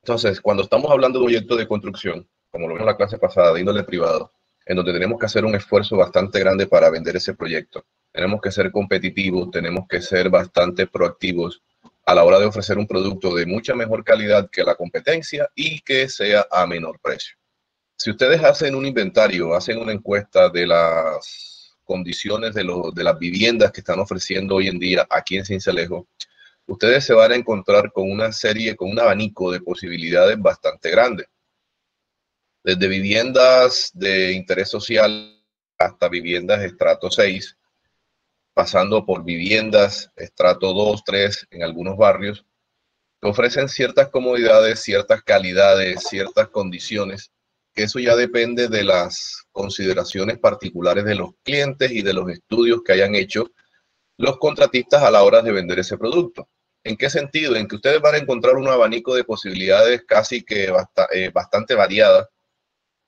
Entonces, cuando estamos hablando de un proyecto de construcción, como lo vimos en la clase pasada, de índole privado, en donde tenemos que hacer un esfuerzo bastante grande para vender ese proyecto, tenemos que ser competitivos, tenemos que ser bastante proactivos a la hora de ofrecer un producto de mucha mejor calidad que la competencia y que sea a menor precio. Si ustedes hacen un inventario, hacen una encuesta de las condiciones de las viviendas que están ofreciendo hoy en día aquí en Sincelejo, ustedes se van a encontrar con una serie, con un abanico de posibilidades bastante grande. Desde viviendas de interés social hasta viviendas estrato 6, pasando por viviendas estrato 2, 3 en algunos barrios, que ofrecen ciertas comodidades, ciertas calidades, ciertas condiciones, que eso ya depende de las consideraciones particulares de los clientes y de los estudios que hayan hecho los contratistas a la hora de vender ese producto. ¿En qué sentido? En que ustedes van a encontrar un abanico de posibilidades casi que bastante variada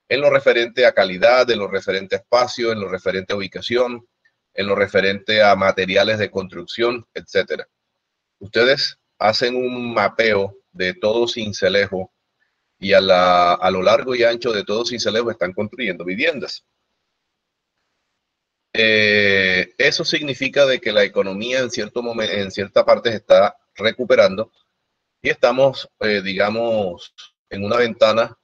en lo referente a calidad, en lo referente a espacio, en lo referente a ubicación, en lo referente a materiales de construcción, etcétera. Ustedes hacen un mapeo de todo Sincelejo y a lo largo y ancho de todo Sincelejo están construyendo viviendas. Eso significa de que la economía en cierto momento, en cierta parte se está recuperando y estamos, digamos, en una ventana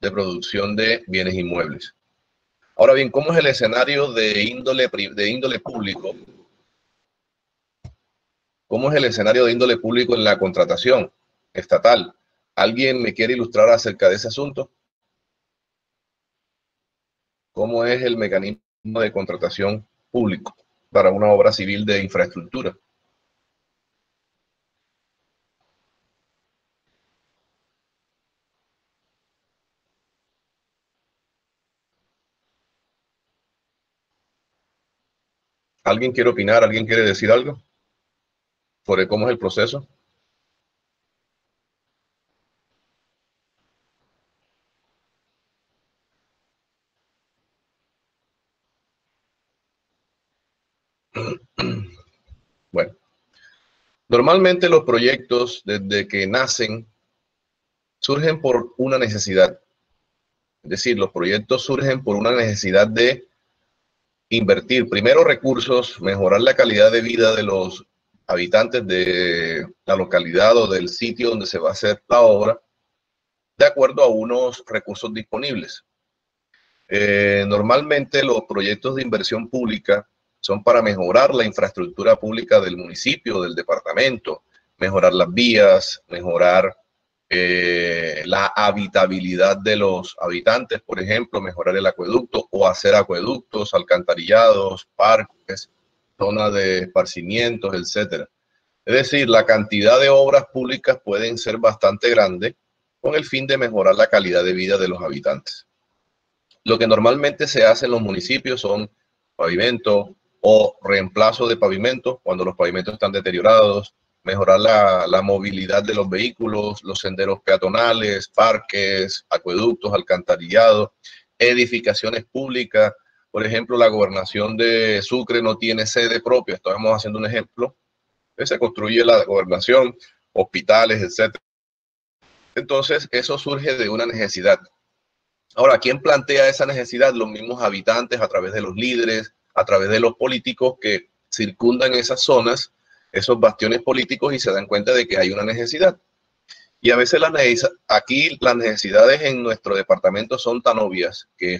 de producción de bienes inmuebles. Ahora bien, ¿cómo es el escenario de índole público? ¿Cómo es el escenario de índole público en la contratación estatal? ¿Alguien me quiere ilustrar acerca de ese asunto? ¿Cómo es el mecanismo de contratación público para una obra civil de infraestructura? ¿Alguien quiere opinar? ¿Alguien quiere decir algo sobre cómo es el proceso? Bueno, normalmente los proyectos desde que nacen surgen por una necesidad. Es decir, los proyectos surgen por una necesidad de invertir primero recursos, mejorar la calidad de vida de los habitantes de la localidad o del sitio donde se va a hacer la obra, de acuerdo a unos recursos disponibles. Normalmente los proyectos de inversión pública son para mejorar la infraestructura pública del municipio, del departamento, mejorar las vías, mejorar la habitabilidad de los habitantes, por ejemplo, mejorar el acueducto o hacer acueductos, alcantarillados, parques, zonas de esparcimientos, etcétera. Es decir, la cantidad de obras públicas pueden ser bastante grande con el fin de mejorar la calidad de vida de los habitantes. Lo que normalmente se hace en los municipios son pavimentos o reemplazo de pavimentos cuando los pavimentos están deteriorados, mejorar la movilidad de los vehículos, los senderos peatonales, parques, acueductos, alcantarillados, edificaciones públicas. Por ejemplo, la gobernación de Sucre no tiene sede propia. Estamos haciendo un ejemplo. Se construye la gobernación, hospitales, etcétera. Entonces, eso surge de una necesidad. Ahora, ¿quién plantea esa necesidad? Los mismos habitantes a través de los líderes, a través de los políticos que circundan esas zonas, esos bastiones políticos y se dan cuenta de que hay una necesidad. Y a veces aquí las necesidades en nuestro departamento son tan obvias que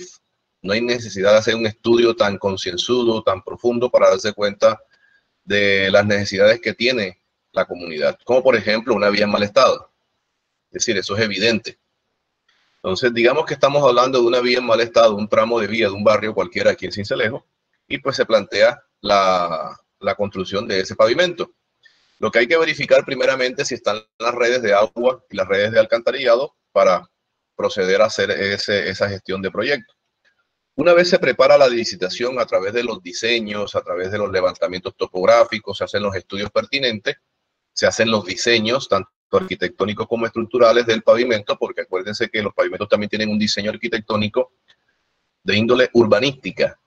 no hay necesidad de hacer un estudio tan concienzudo, tan profundo para darse cuenta de las necesidades que tiene la comunidad, como por ejemplo una vía en mal estado. Es decir, eso es evidente. Entonces, digamos que estamos hablando de una vía en mal estado, un tramo de vía de un barrio cualquiera aquí en Sincelejo, y pues se plantea la construcción de ese pavimento. Lo que hay que verificar primeramente si están las redes de agua y las redes de alcantarillado para proceder a hacer esa gestión de proyecto. Una vez se prepara la licitación a través de los diseños, a través de los levantamientos topográficos, se hacen los estudios pertinentes, se hacen los diseños, tanto arquitectónicos como estructurales del pavimento, porque acuérdense que los pavimentos también tienen un diseño arquitectónico de índole urbanística,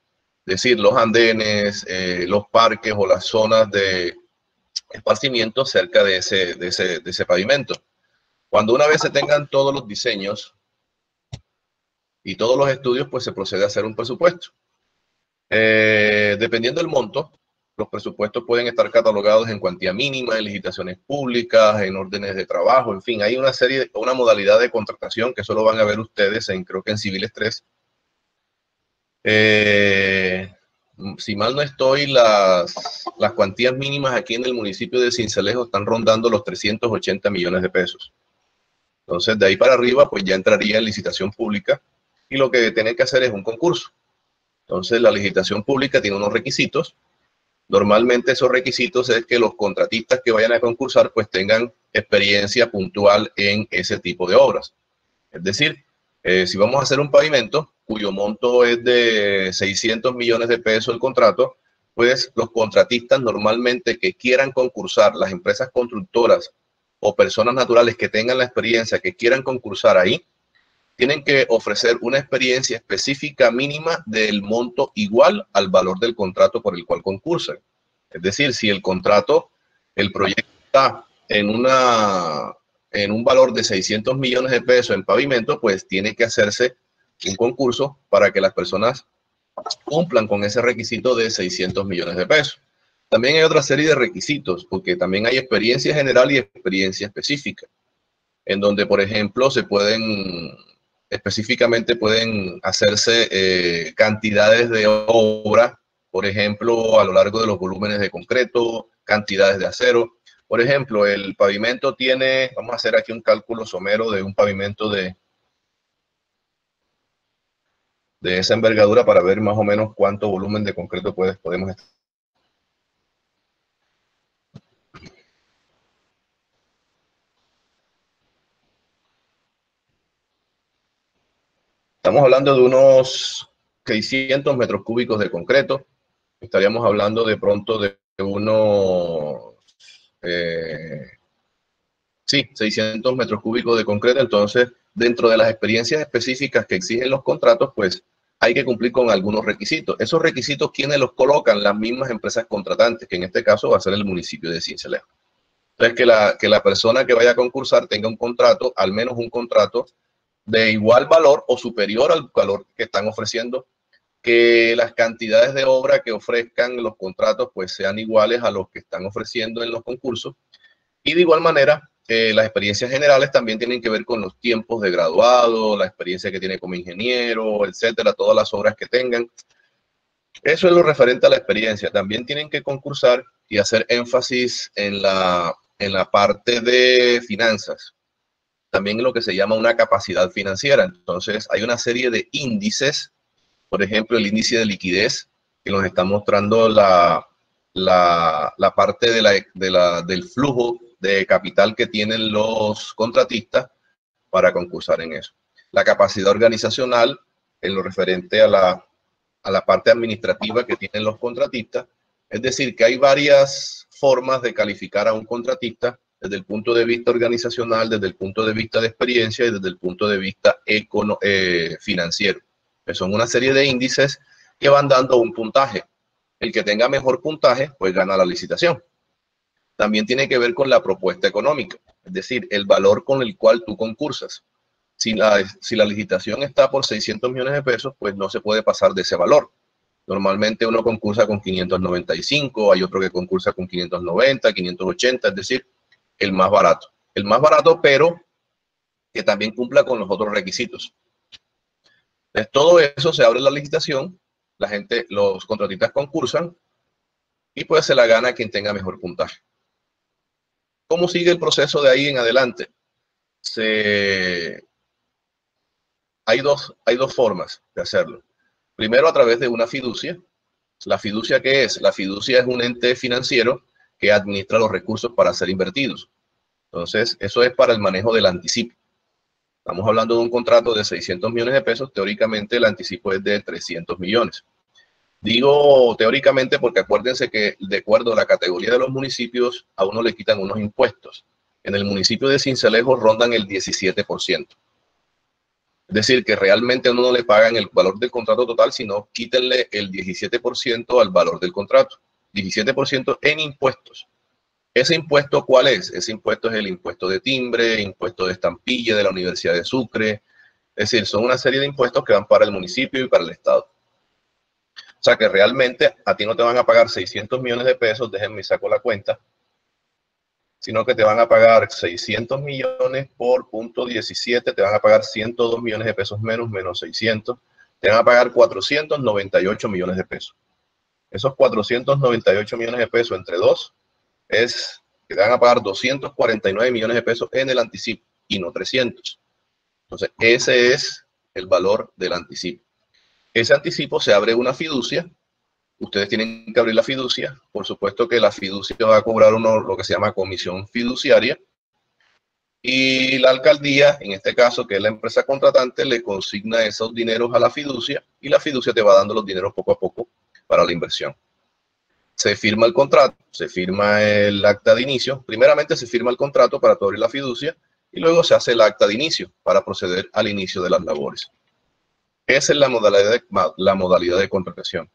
es decir, los andenes, los parques o las zonas de esparcimiento cerca de ese pavimento. Cuando una vez se tengan todos los diseños y todos los estudios, pues se procede a hacer un presupuesto. Dependiendo del monto, los presupuestos pueden estar catalogados en cuantía mínima, en licitaciones públicas, en órdenes de trabajo, en fin, hay una modalidad de contratación que solo van a ver ustedes creo que en Civiles 3. Si mal no estoy, las cuantías mínimas aquí en el municipio de Sincelejo están rondando los 380 millones de pesos. Entonces, de ahí para arriba, pues ya entraría en licitación pública y lo que tienen que hacer es un concurso. Entonces, la licitación pública tiene unos requisitos. Normalmente esos requisitos es que los contratistas que vayan a concursar pues tengan experiencia puntual en ese tipo de obras. Es decir, si vamos a hacer un pavimento cuyo monto es de 600 millones de pesos el contrato, pues los contratistas normalmente que quieran concursar, las empresas constructoras o personas naturales que tengan la experiencia, que quieran concursar ahí, tienen que ofrecer una experiencia específica mínima del monto igual al valor del contrato por el cual concursan. Es decir, si el contrato, el proyecto está en un valor de 600 millones de pesos en pavimento, pues tiene que hacerse un concurso para que las personas cumplan con ese requisito de 600 millones de pesos. También hay otra serie de requisitos, porque también hay experiencia general y experiencia específica, en donde, por ejemplo, específicamente pueden hacerse cantidades de obra, por ejemplo, a lo largo de los volúmenes de concreto, cantidades de acero. Por ejemplo, el pavimento tiene, vamos a hacer aquí un cálculo somero de un pavimento de esa envergadura para ver más o menos cuánto volumen de concreto podemos estar. Estamos hablando de unos 600 metros cúbicos de concreto. Estaríamos hablando de pronto de unos 600 metros cúbicos de concreto. Entonces, dentro de las experiencias específicas que exigen los contratos, pues hay que cumplir con algunos requisitos. Esos requisitos, ¿quiénes los colocan? Las mismas empresas contratantes, que en este caso va a ser el municipio de Sincelejo. Entonces, que la persona que vaya a concursar tenga un contrato, al menos un contrato de igual valor o superior al valor que están ofreciendo, que las cantidades de obra que ofrezcan los contratos pues sean iguales a los que están ofreciendo en los concursos. Y de igual manera, las experiencias generales también tienen que ver con los tiempos de graduado, la experiencia que tiene como ingeniero, etcétera, todas las obras que tengan. Eso es lo referente a la experiencia. También tienen que concursar y hacer énfasis en la parte de finanzas. También en lo que se llama una capacidad financiera. Entonces, hay una serie de índices, por ejemplo, el índice de liquidez, que nos está mostrando la parte del flujo de capital que tienen los contratistas para concursar en eso. La capacidad organizacional, en lo referente a la parte administrativa que tienen los contratistas. Es decir, que hay varias formas de calificar a un contratista desde el punto de vista organizacional, desde el punto de vista de experiencia y desde el punto de vista financiero. Son una serie de índices que van dando un puntaje. El que tenga mejor puntaje, pues gana la licitación. También tiene que ver con la propuesta económica, es decir, el valor con el cual tú concursas. Si la licitación está por 600 millones de pesos, pues no se puede pasar de ese valor. Normalmente uno concursa con 595, hay otro que concursa con 590, 580, es decir, el más barato. El más barato, pero que también cumpla con los otros requisitos. Entonces, todo eso se abre la licitación, los contratistas concursan y pues se la gana quien tenga mejor puntaje. ¿Cómo sigue el proceso de ahí en adelante? Hay dos formas de hacerlo. Primero, a través de una fiducia. ¿La fiducia qué es? La fiducia es un ente financiero que administra los recursos para ser invertidos. Entonces, eso es para el manejo del anticipo. Estamos hablando de un contrato de 600 millones de pesos. Teóricamente, el anticipo es de 300 millones. Digo teóricamente porque acuérdense que de acuerdo a la categoría de los municipios, a uno le quitan unos impuestos. En el municipio de Sincelejo rondan el 17%. Es decir, que realmente a uno no le pagan el valor del contrato total, sino quítenle el 17% al valor del contrato. 17% en impuestos. ¿Ese impuesto cuál es? Ese impuesto es el impuesto de timbre, impuesto de estampilla de la Universidad de Sucre. Es decir, son una serie de impuestos que van para el municipio y para el Estado. O sea que realmente a ti no te van a pagar 600 millones de pesos, déjenme saco la cuenta, sino que te van a pagar 600 millones por punto 17, te van a pagar 102 millones de pesos menos 600, te van a pagar 498 millones de pesos. Esos 498 millones de pesos entre dos es que te van a pagar 249 millones de pesos en el anticipo y no 300. Entonces, ese es el valor del anticipo. Ese anticipo se abre una fiducia. Ustedes tienen que abrir la fiducia. Por supuesto que la fiducia va a cobrar lo que se llama comisión fiduciaria. Y la alcaldía, en este caso, que es la empresa contratante, le consigna esos dineros a la fiducia y la fiducia te va dando los dineros poco a poco para la inversión. Se firma el contrato, se firma el acta de inicio. Primeramente se firma el contrato para abrir la fiducia y luego se hace el acta de inicio para proceder al inicio de las labores. Esa es la modalidad de contratación.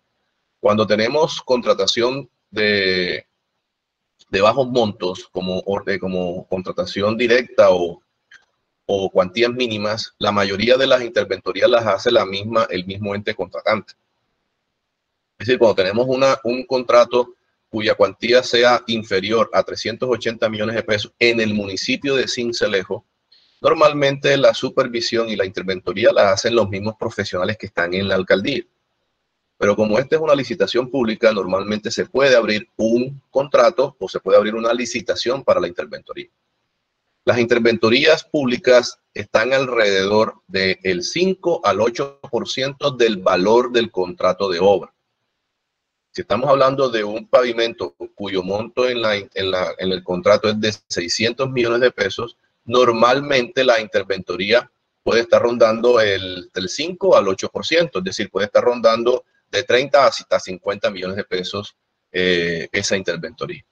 Cuando tenemos contratación de bajos montos, como contratación directa o cuantías mínimas, la mayoría de las interventorías las hace el mismo ente contratante. Es decir, cuando tenemos un contrato cuya cuantía sea inferior a 380 millones de pesos en el municipio de Sincelejo, normalmente la supervisión y la interventoría la hacen los mismos profesionales que están en la alcaldía. Pero como esta es una licitación pública, normalmente se puede abrir un contrato o se puede abrir una licitación para la interventoría. Las interventorías públicas están alrededor del 5 al 8% del valor del contrato de obra. Si estamos hablando de un pavimento cuyo monto en el contrato es de 600 millones de pesos, normalmente la interventoría puede estar rondando del 5 al 8%, es decir, puede estar rondando de 30 hasta 50 millones de pesos esa interventoría.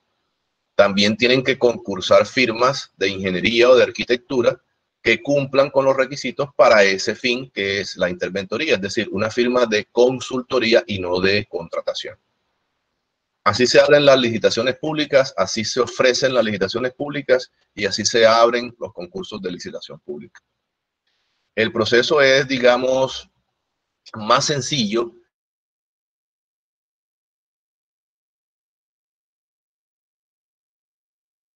También tienen que concursar firmas de ingeniería o de arquitectura que cumplan con los requisitos para ese fin que es la interventoría, es decir, una firma de consultoría y no de contratación. Así se abren las licitaciones públicas, así se ofrecen las licitaciones públicas y así se abren los concursos de licitación pública. El proceso es, digamos, más sencillo.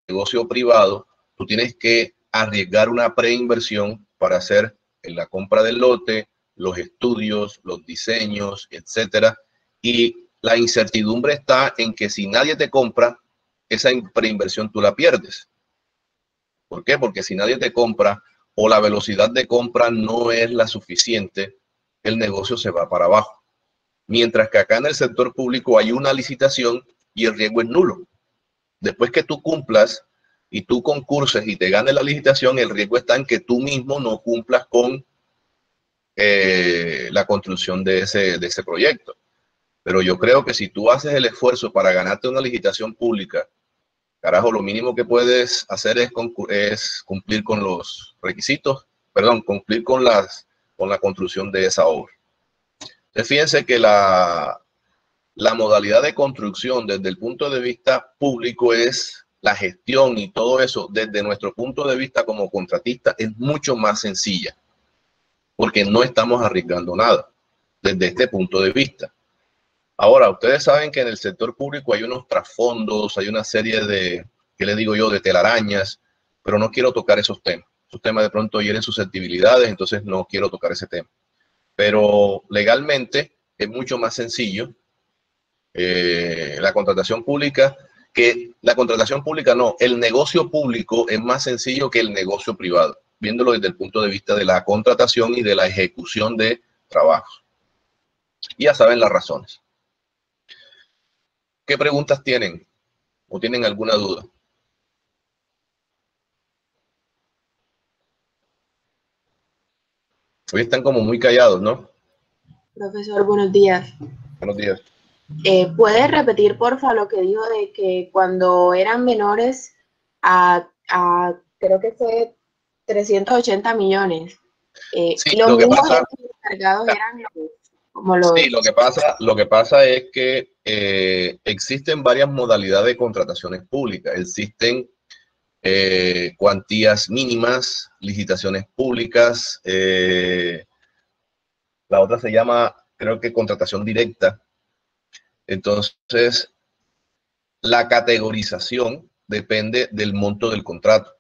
Negocio privado, tú tienes que arriesgar una preinversión para hacer la compra del lote, los estudios, los diseños, etcétera. Y la incertidumbre está en que si nadie te compra, esa preinversión tú la pierdes. ¿Por qué? Porque si nadie te compra o la velocidad de compra no es la suficiente, el negocio se va para abajo. Mientras que acá en el sector público hay una licitación y el riesgo es nulo. Después que tú cumplas y tú concurses y te ganes la licitación, el riesgo está en que tú mismo no cumplas con la construcción de ese proyecto. Pero yo creo que si tú haces el esfuerzo para ganarte una licitación pública, carajo, lo mínimo que puedes hacer es cumplir con los requisitos, cumplir con la construcción de esa obra. Entonces, fíjense que la modalidad de construcción desde el punto de vista público es la gestión y todo eso desde nuestro punto de vista como contratista es mucho más sencilla porque no estamos arriesgando nada desde este punto de vista. Ahora, ustedes saben que en el sector público hay unos trasfondos, hay una serie de, ¿qué les digo yo?, de telarañas, pero no quiero tocar esos temas. Esos temas de pronto hieren susceptibilidades, entonces no quiero tocar ese tema. Pero legalmente es mucho más sencillo la contratación pública, el negocio público es más sencillo que el negocio privado, viéndolo desde el punto de vista de la contratación y de la ejecución de trabajos. Y ya saben las razones. ¿Qué preguntas tienen? ¿O tienen alguna duda? Hoy están como muy callados, ¿no? Profesor, buenos días. Buenos días. ¿Puede repetir, porfa, lo que dijo de que cuando eran menores creo que fue 380 millones? Sí, Los lo que mismos pasa, encargados eran ¿Cómo lo Sí, ves? lo que pasa es que existen varias modalidades de contrataciones públicas. Existen cuantías mínimas, licitaciones públicas, la otra se llama, creo que contratación directa. Entonces, la categorización depende del monto del contrato.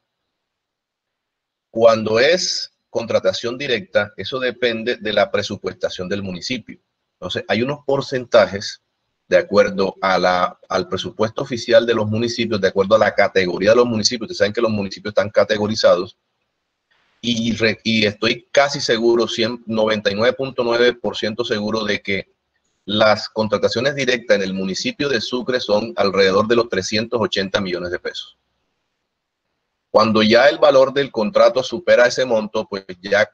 Cuando es contratación directa, eso depende de la presupuestación del municipio. Entonces, hay unos porcentajes de acuerdo a al presupuesto oficial de los municipios, de acuerdo a la categoría de los municipios. Ustedes saben que los municipios están categorizados y estoy casi seguro, 99.9% seguro de que las contrataciones directas en el municipio de Sucre son alrededor de los 380 millones de pesos. Cuando ya el valor del contrato supera ese monto, pues ya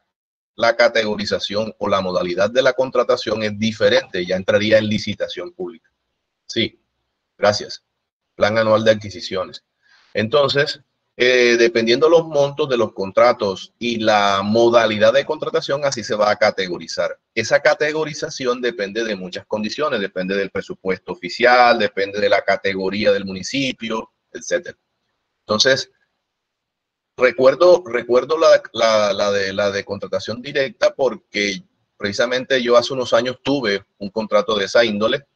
la categorización o la modalidad de la contratación es diferente, ya entraría en licitación pública. Sí, gracias. Plan anual de adquisiciones. Entonces, dependiendo los montos de los contratos y la modalidad de contratación, así se va a categorizar. Esa categorización depende de muchas condiciones, depende del presupuesto oficial, depende de la categoría del municipio, etcétera. Entonces, recuerdo la de contratación directa porque precisamente yo hace unos años tuve un contrato de esa índole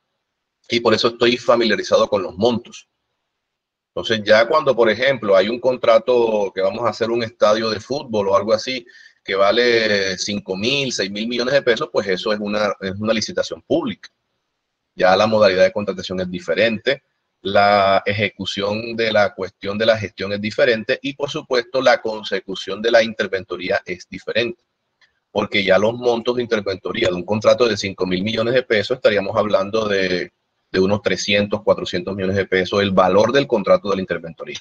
y por eso estoy familiarizado con los montos. Entonces ya cuando, por ejemplo, hay un contrato que vamos a hacer un estadio de fútbol o algo así que vale 5.000, 6.000 millones de pesos, pues eso es una licitación pública. Ya la modalidad de contratación es diferente, la ejecución de la cuestión de la gestión es diferente y, por supuesto, la consecución de la interventoría es diferente. Porque ya los montos de interventoría de un contrato de 5.000 millones de pesos, estaríamos hablando de unos 300, 400 millones de pesos, el valor del contrato de la interventoría.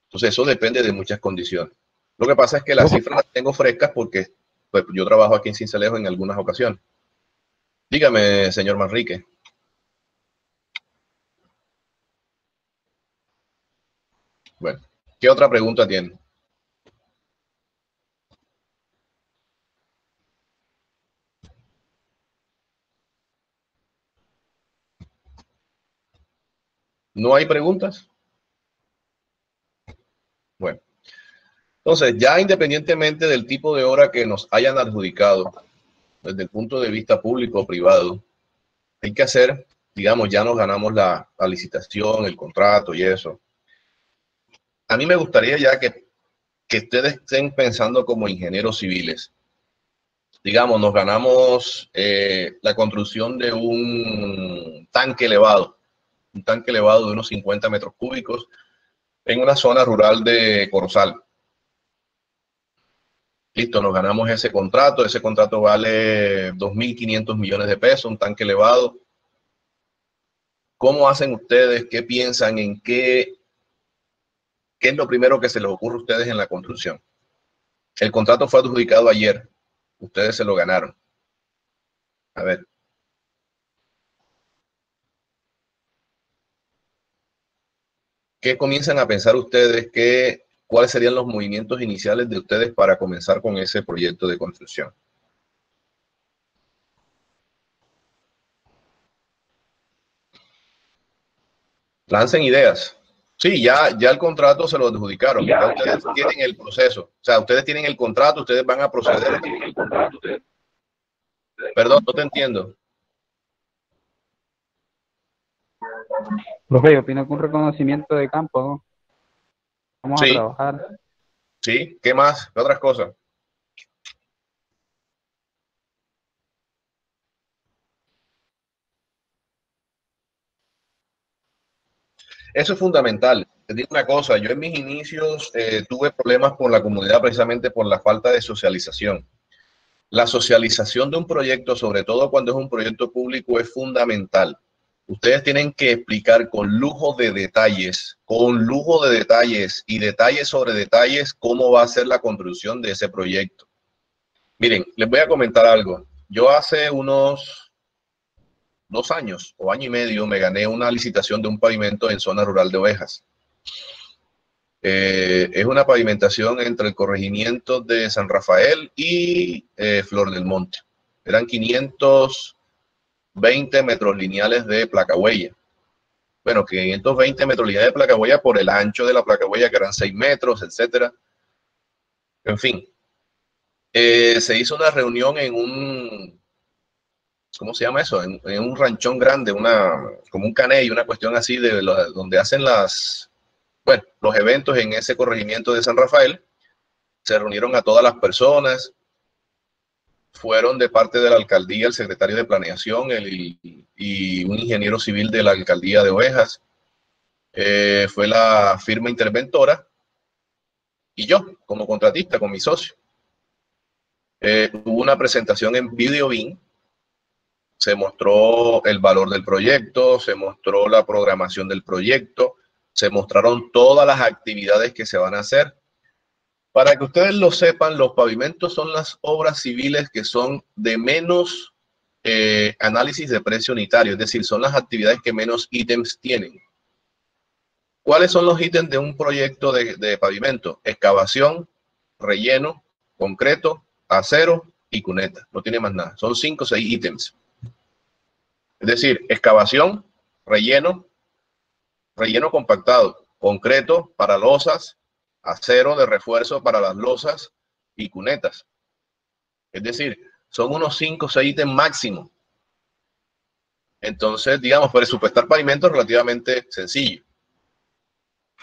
Entonces, eso depende de muchas condiciones. Lo que pasa es que las cifras las tengo frescas porque pues, yo trabajo aquí en Sincelejo en algunas ocasiones. Dígame, señor Manrique. Bueno, ¿qué otra pregunta tiene? ¿No hay preguntas? Bueno, entonces ya independientemente del tipo de hora que nos hayan adjudicado, desde el punto de vista público o privado, hay que hacer, digamos, ya nos ganamos la licitación, el contrato y eso. A mí me gustaría ya que ustedes estén pensando como ingenieros civiles. Digamos, nos ganamos la construcción de un tanque elevado de unos 50 metros cúbicos en una zona rural de Corozal. Listo, nos ganamos ese contrato vale 2.500 millones de pesos, un tanque elevado. ¿Cómo hacen ustedes? ¿Qué piensan? ¿En qué es lo primero que se les ocurre a ustedes en la construcción? El contrato fue adjudicado ayer, ustedes se lo ganaron. A ver. ¿Qué comienzan a pensar ustedes? ¿Cuáles serían los movimientos iniciales de ustedes para comenzar con ese proyecto de construcción? Lancen ideas. Sí, ya el contrato se lo adjudicaron. Ya ustedes tienen el proceso. O sea, ustedes tienen el contrato, ustedes van a proceder. Perdón, no te entiendo. Profe, yo opino que un reconocimiento de campo, ¿no? Vamos a Sí, trabajar. sí. ¿Qué más? ¿Qué otras cosas? Eso es fundamental. Te digo una cosa, yo en mis inicios tuve problemas con la comunidad precisamente por la falta de socialización. La socialización de un proyecto, sobre todo cuando es un proyecto público, es fundamental. Ustedes tienen que explicar con lujo de detalles y detalles sobre detalles cómo va a ser la construcción de ese proyecto. Miren, les voy a comentar algo. Yo hace unos 2 años o año y medio me gané una licitación de un pavimento en zona rural de Ovejas. Es una pavimentación entre el corregimiento de San Rafael y Flor del Monte. Eran 520 metros lineales de placa huella. Bueno, 520 metros lineales de placa huella por el ancho de la placa huella, que eran 6 metros, etcétera. En fin, se hizo una reunión en un, ¿cómo se llama eso? En un ranchón grande, como un caney, una cuestión así, donde hacen los eventos en ese corregimiento de San Rafael. Se reunieron a todas las personas. Fueron de parte de la alcaldía el secretario de planeación y un ingeniero civil de la alcaldía de Ovejas. Fue la firma interventora y yo como contratista con mi socio. Hubo una presentación en Videobeam. Se mostró el valor del proyecto, se mostró la programación del proyecto, se mostraron todas las actividades que se van a hacer. Para que ustedes lo sepan, los pavimentos son las obras civiles que son de menos análisis de precio unitario, es decir, son las actividades que menos ítems tienen. ¿Cuáles son los ítems de un proyecto de pavimento? Excavación, relleno, concreto, acero y cuneta. No tiene más nada. Son 5 o 6 ítems. Es decir, excavación, relleno compactado, concreto para losas, acero de refuerzo para las losas y cunetas. Es decir, son unos 5 o 6 ítems máximo. Entonces, digamos, presupuestar pavimento es relativamente sencillo.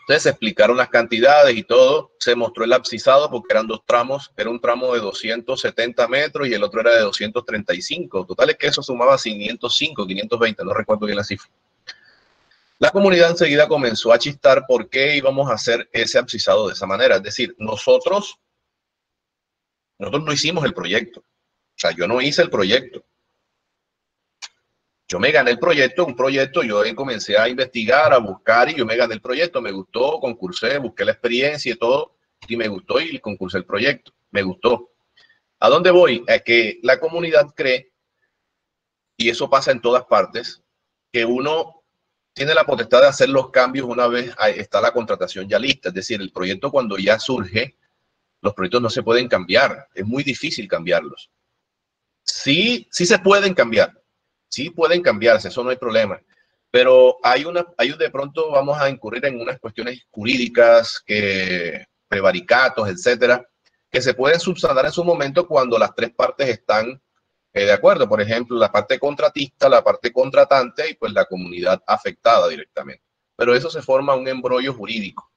Entonces se explicaron las cantidades y todo. Se mostró el abscisado porque eran 2 tramos. Era un tramo de 270 metros y el otro era de 235. Total es que eso sumaba 505, 520, no recuerdo bien la cifra. La comunidad enseguida comenzó a chistar por qué íbamos a hacer ese abscisado de esa manera. Es decir, nosotros no hicimos el proyecto. O sea, yo no hice el proyecto. Yo me gané el proyecto, yo comencé a investigar, a buscar y yo me gané el proyecto. Me gustó, concursé, busqué la experiencia y todo y me gustó y concursé el proyecto. Me gustó. ¿A dónde voy? A que la comunidad cree, y eso pasa en todas partes, que uno tiene la potestad de hacer los cambios una vez está la contratación ya lista. Es decir, el proyecto cuando ya surge, los proyectos no se pueden cambiar. Es muy difícil cambiarlos. Sí se pueden cambiar. Sí pueden cambiarse, eso no hay problema. Pero hay de pronto vamos a incurrir en unas cuestiones jurídicas, prevaricatos, etcétera, que se pueden subsanar en su momento cuando las 3 partes están de acuerdo. Por ejemplo, la parte contratista, la parte contratante y pues la comunidad afectada directamente. Pero eso se forma un embrollo jurídico.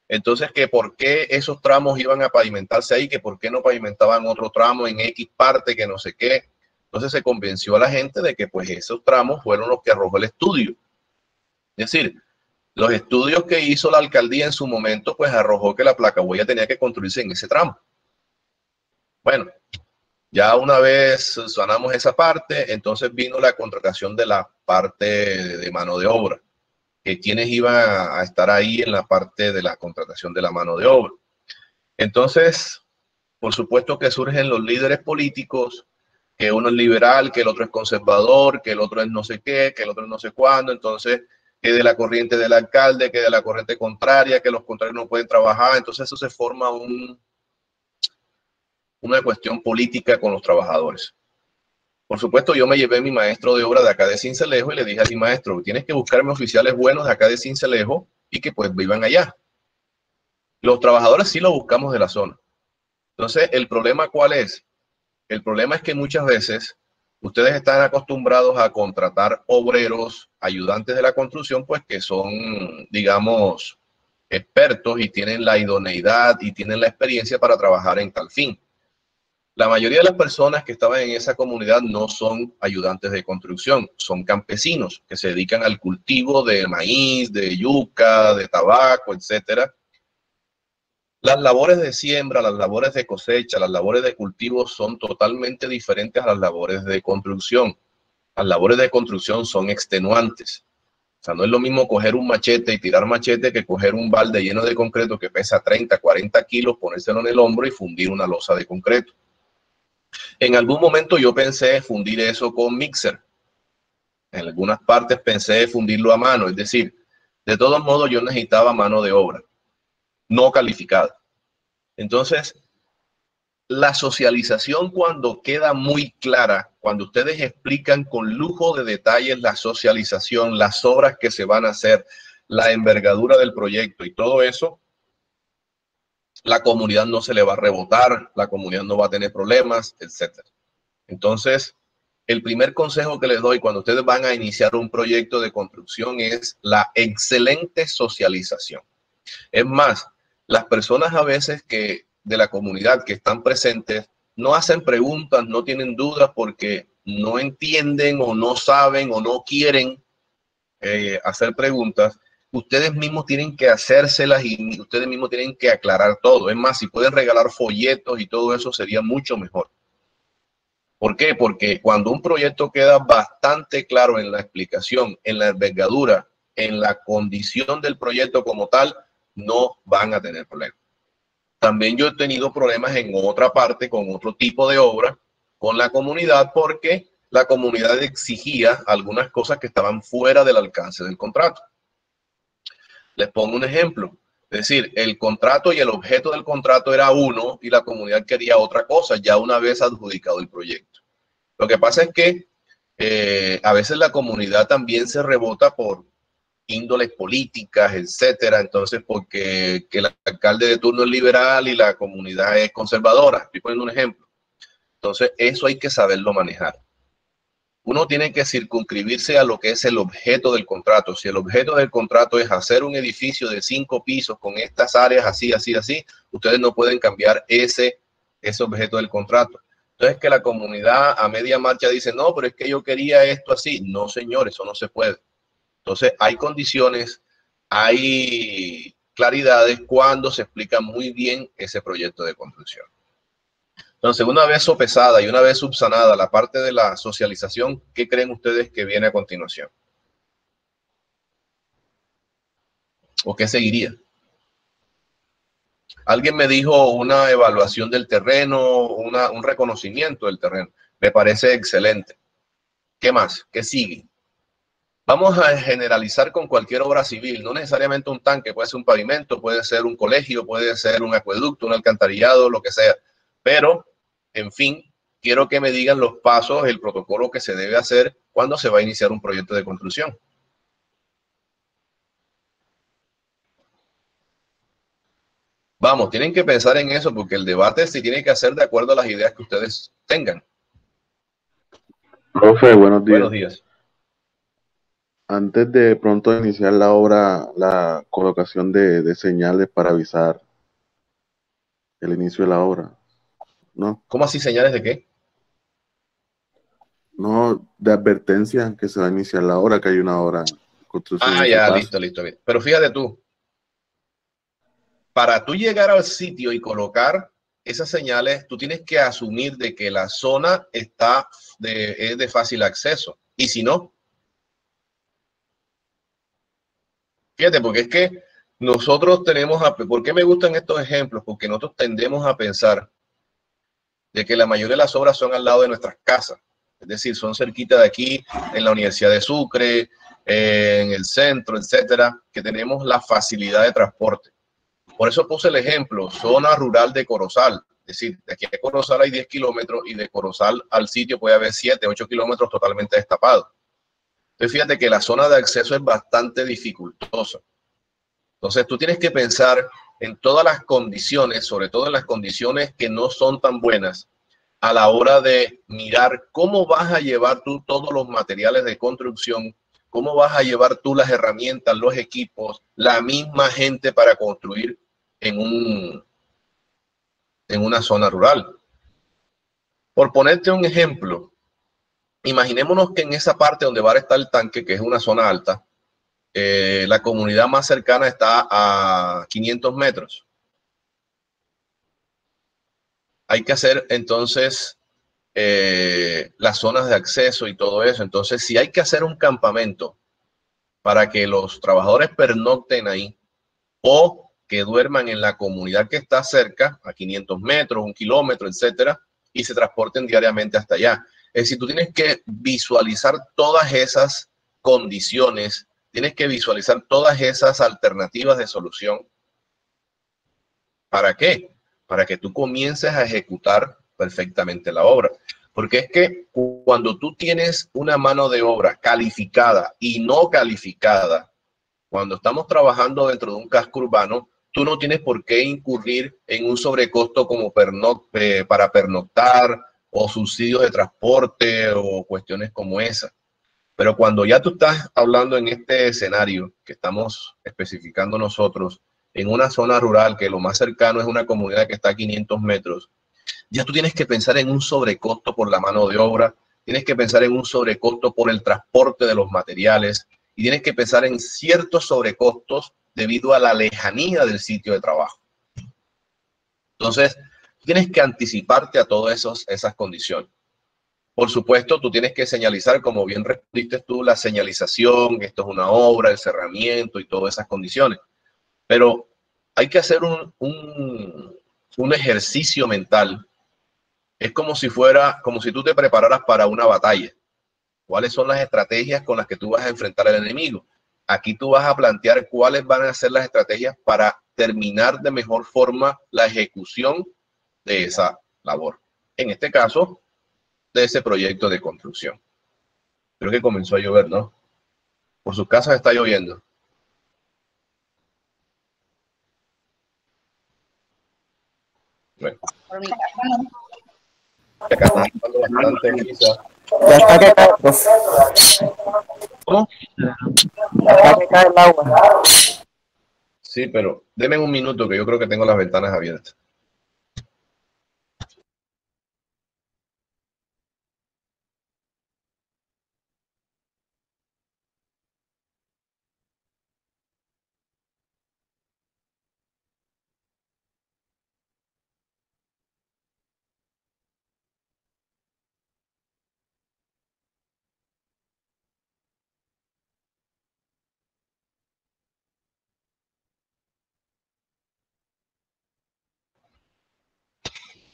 Entonces, que por qué esos tramos iban a pavimentarse ahí, que por qué no pavimentaban otro tramo en X parte, que no sé qué. Entonces se convenció a la gente de que pues esos tramos fueron los que arrojó el estudio. Es decir, los estudios que hizo la alcaldía en su momento pues arrojó que la placa huella tenía que construirse en ese tramo. Bueno, ya una vez sanamos esa parte, entonces vino la contratación de la parte de mano de obra. Quienes iban a estar ahí en la parte de la contratación de la mano de obra. Entonces, por supuesto que surgen los líderes políticos, que uno es liberal, que el otro es conservador, que el otro es no sé qué, que el otro es no sé cuándo. Entonces, que de la corriente del alcalde, que de la corriente contraria, que los contrarios no pueden trabajar. Entonces eso se forma una cuestión política con los trabajadores. Por supuesto, yo me llevé a mi maestro de obra de acá de Sincelejo y le dije a mi maestro, tienes que buscarme oficiales buenos de acá de Sincelejo y que pues vivan allá. Los trabajadores sí lo buscamos de la zona. Entonces, ¿el problema cuál es? El problema es que muchas veces ustedes están acostumbrados a contratar obreros, ayudantes de la construcción, pues que son, digamos, expertos y tienen la idoneidad y tienen la experiencia para trabajar en tal fin. La mayoría de las personas que estaban en esa comunidad no son ayudantes de construcción, son campesinos que se dedican al cultivo de maíz, de yuca, de tabaco, etcétera. Las labores de siembra, las labores de cosecha, las labores de cultivo son totalmente diferentes a las labores de construcción. Las labores de construcción son extenuantes. O sea, no es lo mismo coger un machete y tirar machete que coger un balde lleno de concreto que pesa 30, 40 kilos, ponérselo en el hombro y fundir una losa de concreto. En algún momento yo pensé fundir eso con mixer. En algunas partes pensé fundirlo a mano. Es decir, de todos modos yo necesitaba mano de obra no calificada. Entonces, La socialización, cuando queda muy clara, cuando ustedes explican con lujo de detalles la socialización, las obras que se van a hacer, la envergadura del proyecto y todo eso, la comunidad no se le va a rebotar, la comunidad no va a tener problemas, etcétera. Entonces, el primer consejo que les doy cuando ustedes van a iniciar un proyecto de construcción es la excelente socialización. Es más, las personas a veces que de la comunidad que están presentes no hacen preguntas, no tienen dudas porque no entienden o no saben o no quieren hacer preguntas. Ustedes mismos tienen que hacérselas y ustedes mismos tienen que aclarar todo. Es más, si pueden regalar folletos y todo eso sería mucho mejor. ¿Por qué? Porque cuando un proyecto queda bastante claro en la explicación, en la envergadura, en la condición del proyecto como tal, no van a tener problemas. También yo he tenido problemas en otra parte con otro tipo de obra con la comunidad porque la comunidad exigía algunas cosas que estaban fuera del alcance del contrato. Les pongo un ejemplo. Es decir, el contrato y el objeto del contrato era uno y la comunidad quería otra cosa ya una vez adjudicado el proyecto. Lo que pasa es que a veces la comunidad también se rebota por índoles políticas, etcétera. Entonces, porque que el alcalde de turno es liberal y la comunidad es conservadora. Estoy poniendo un ejemplo. Entonces, eso hay que saberlo manejar. Uno tiene que circunscribirse a lo que es el objeto del contrato. Si el objeto del contrato es hacer un edificio de 5 pisos con estas áreas así, así, así, ustedes no pueden cambiar ese objeto del contrato. Entonces, que la comunidad a media marcha dice, no, pero es que yo quería esto así. No, señor, eso no se puede. Entonces, hay condiciones, hay claridades cuando se explica muy bien ese proyecto de construcción. Entonces, una vez sopesada y una vez subsanada la parte de la socialización, ¿qué creen ustedes que viene a continuación? ¿O qué seguiría? Alguien me dijo una evaluación del terreno, un reconocimiento del terreno. Me parece excelente. ¿Qué más? ¿Qué sigue? Vamos a generalizar con cualquier obra civil, no necesariamente un tanque, puede ser un pavimento, puede ser un colegio, puede ser un acueducto, un alcantarillado, lo que sea. Pero, en fin, quiero que me digan los pasos, el protocolo que se debe hacer cuando se va a iniciar un proyecto de construcción. Vamos, tienen que pensar en eso porque el debate se tiene que hacer de acuerdo a las ideas que ustedes tengan. Profe, buenos días. Buenos días. Antes de pronto iniciar la obra, la colocación de señales para avisar el inicio de la obra, ¿no? ¿Cómo así señales de qué? No, de advertencia que se va a iniciar la obra, que hay una obra de construcción. Ah, ya, listo, listo. Pero fíjate tú, para tú llegar al sitio y colocar esas señales, tú tienes que asumir de que la zona es de fácil acceso. Y si no, fíjate, porque es que nosotros tenemos, ¿por qué me gustan estos ejemplos? Porque nosotros tendemos a pensar de que la mayoría de las obras son al lado de nuestras casas. Es decir, son cerquita de aquí, en la Universidad de Sucre, en el centro, etcétera, que tenemos la facilidad de transporte. Por eso puse el ejemplo, zona rural de Corozal. Es decir, de aquí a Corozal hay 10 kilómetros y de Corozal al sitio puede haber 7, 8 kilómetros totalmente destapados. Entonces, fíjate que la zona de acceso es bastante dificultosa. Entonces, tú tienes que pensar en todas las condiciones, sobre todo en las condiciones que no son tan buenas, a la hora de mirar cómo vas a llevar tú todos los materiales de construcción, cómo vas a llevar tú las herramientas, los equipos, la misma gente para construir en una zona rural. Por ponerte un ejemplo, imaginémonos que en esa parte donde va a estar el tanque, que es una zona alta, la comunidad más cercana está a 500 metros. Hay que hacer entonces las zonas de acceso y todo eso. Entonces, si hay que hacer un campamento para que los trabajadores pernocten ahí o que duerman en la comunidad que está cerca, a 500 metros, 1 kilómetro, etcétera, y se transporten diariamente hasta allá. Es decir, tú tienes que visualizar todas esas condiciones, tienes que visualizar todas esas alternativas de solución. ¿Para qué? para que tú comiences a ejecutar perfectamente la obra. Porque es que cuando tú tienes una mano de obra calificada y no calificada, cuando estamos trabajando dentro de un casco urbano, tú no tienes por qué incurrir en un sobrecosto como para pernoctar o subsidios de transporte o cuestiones como esa. Pero cuando ya tú estás hablando en este escenario que estamos especificando nosotros, en una zona rural que lo más cercano es una comunidad que está a 500 metros, ya tú tienes que pensar en un sobrecosto por la mano de obra, tienes que pensar en un sobrecosto por el transporte de los materiales y tienes que pensar en ciertos sobrecostos debido a la lejanía del sitio de trabajo. Entonces, tienes que anticiparte a todas esas condiciones. Por supuesto, tú tienes que señalizar, como bien respondiste tú, la señalización, esto es una obra, el cerramiento y todas esas condiciones. Pero hay que hacer un ejercicio mental. Es como si tú te prepararas para una batalla. ¿Cuáles son las estrategias con las que tú vas a enfrentar al enemigo? Aquí tú vas a plantear cuáles van a ser las estrategias para terminar de mejor forma la ejecución de esa labor. En este caso, de ese proyecto de construcción. Creo que comenzó a llover, ¿no? Por sus casas está lloviendo. Bueno. Acá está bastante brisa. Ya está que cae, profe. ¿Cómo? Ya está que cae el agua. Sí, pero denme un minuto que yo creo que tengo las ventanas abiertas.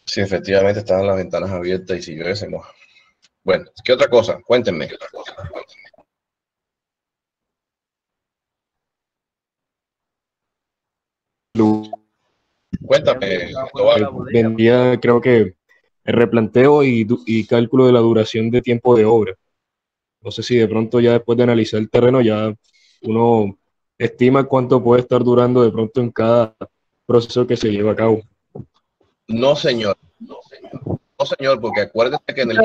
Sí, efectivamente estaban las ventanas abiertas y si llueve se moja. Bueno, ¿qué otra cosa? Cuéntenme. Cuéntame, Tobar. Vendía, creo que, el replanteo y cálculo de la duración de tiempo de obra. No sé si de pronto ya después de analizar el terreno ya uno estima cuánto puede estar durando de pronto en cada proceso que se lleva a cabo. No, señor. No, señor, porque acuérdate que en el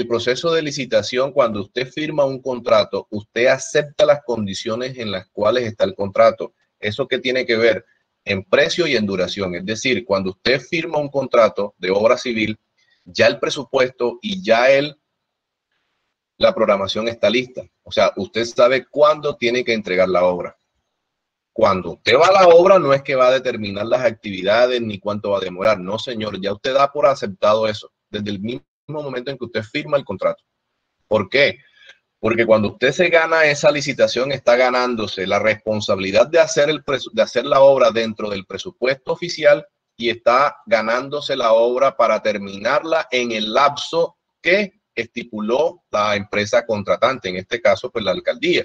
proceso de licitación, cuando usted firma un contrato, usted acepta las condiciones en las cuales está el contrato. ¿Eso qué tiene que ver? En precio y en duración. Es decir, cuando usted firma un contrato de obra civil, ya el presupuesto y ya la programación está lista. O sea, usted sabe cuándo tiene que entregar la obra. Cuando usted va a la obra, no es que va a determinar las actividades ni cuánto va a demorar. No, señor, ya usted da por aceptado eso desde el mismo momento en que usted firma el contrato. ¿Por qué? Porque cuando usted se gana esa licitación, está ganándose la responsabilidad de hacer la obra dentro del presupuesto oficial y está ganándose la obra para terminarla en el lapso que estipuló la empresa contratante, en este caso, pues la alcaldía.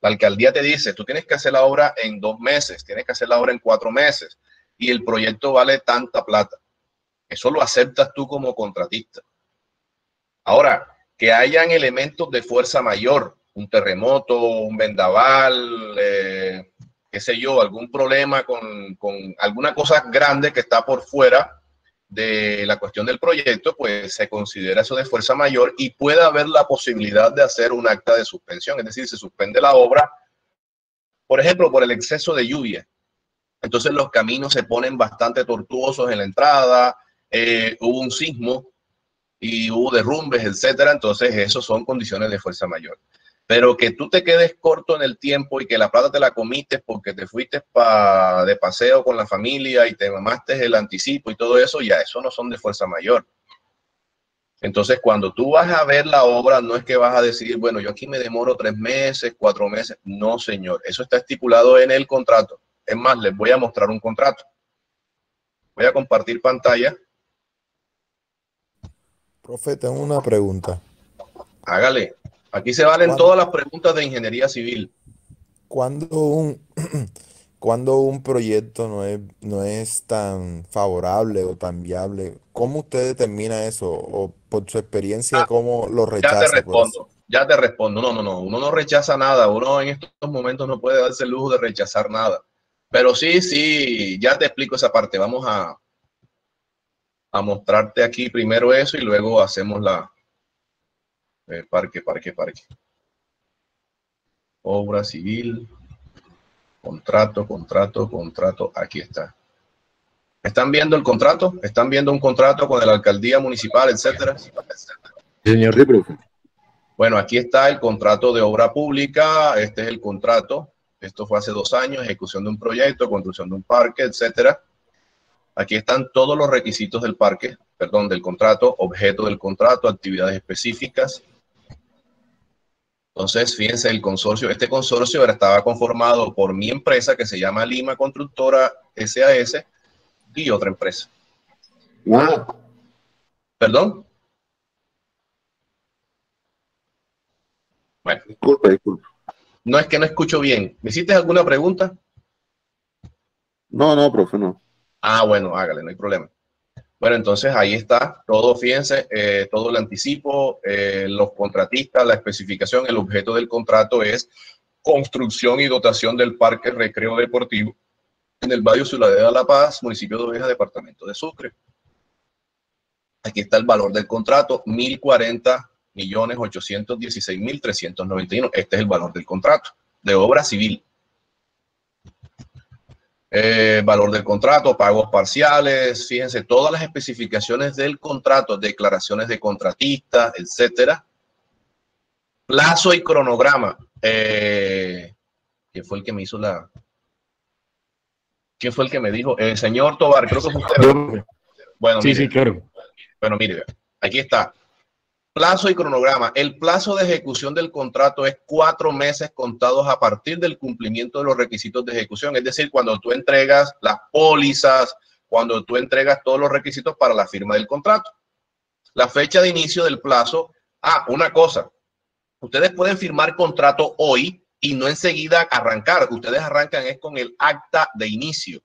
La alcaldía te dice, tú tienes que hacer la obra en 2 meses, tienes que hacer la obra en 4 meses y el proyecto vale tanta plata. Eso lo aceptas tú como contratista. Ahora, que hayan elementos de fuerza mayor, un terremoto, un vendaval, qué sé yo, algún problema con alguna cosa grande que está por fuera de la cuestión del proyecto, pues se considera eso de fuerza mayor y puede haber la posibilidad de hacer un acta de suspensión, es decir, se suspende la obra, por ejemplo, por el exceso de lluvia. Entonces los caminos se ponen bastante tortuosos en la entrada, hubo un sismo y hubo derrumbes, etcétera. Entonces, eso son condiciones de fuerza mayor. Pero que tú te quedes corto en el tiempo y que la plata te la comiste porque te fuiste de paseo con la familia y te mamaste el anticipo y todo eso, ya eso no son de fuerza mayor. Entonces, cuando tú vas a ver la obra, no es que vas a decir, bueno, yo aquí me demoro 3 meses, 4 meses. No, señor, eso está estipulado en el contrato. Es más, les voy a mostrar un contrato. Voy a compartir pantalla. Profe, tengo una pregunta. Hágale. Aquí se valen todas las preguntas de ingeniería civil. Cuando un cuando un proyecto no es tan favorable o tan viable, ¿cómo usted determina eso? O por su experiencia, Ah, ¿cómo lo rechaza? Por eso. ya te respondo. No, no, no, uno no rechaza nada. Uno en estos momentos no puede darse el lujo de rechazar nada. Pero sí, sí, ya te explico esa parte. Vamos a mostrarte aquí primero eso y luego hacemos la parque. Obra civil, contrato. Aquí está. ¿Están viendo el contrato? ¿Están viendo un contrato con la alcaldía municipal, etcétera? Señor. Sí, profe. Bueno, aquí está el contrato de obra pública. Este es el contrato. Esto fue hace 2 años, ejecución de un proyecto, construcción de un parque, etcétera. Aquí están todos los requisitos del parque, perdón, del contrato, objeto del contrato, actividades específicas. Entonces, fíjense, el consorcio, este consorcio ahora estaba conformado por mi empresa que se llama Lima Constructora SAS y otra empresa. Ah, ¿Perdón? Bueno, disculpe. no es que no escucho bien. ¿Me hiciste alguna pregunta? No, profe, no. Ah, bueno, hágale, no hay problema. Bueno, entonces ahí está todo, fíjense, todo el anticipo, los contratistas, la especificación, el objeto del contrato es construcción y dotación del Parque Recreo Deportivo en el barrio Ciudadela de La Paz, municipio de Oveja, departamento de Sucre. Aquí está el valor del contrato, 1.040.816.391. Este es el valor del contrato de obra civil. Valor del contrato, pagos parciales, fíjense, todas las especificaciones del contrato, declaraciones de contratista, etcétera. Plazo y cronograma. ¿Quién fue el que me hizo la... ¿Quién fue el que me dijo? Señor Tobar, creo que fue usted. Bueno, sí, mire, sí, claro. Bueno, mire, aquí está. Plazo y cronograma. El plazo de ejecución del contrato es 4 meses contados a partir del cumplimiento de los requisitos de ejecución. Es decir, cuando tú entregas las pólizas, cuando tú entregas todos los requisitos para la firma del contrato. La fecha de inicio del plazo. Ah, una cosa. Ustedes pueden firmar contrato hoy y no enseguida arrancar. Ustedes arrancan es con el acta de inicio.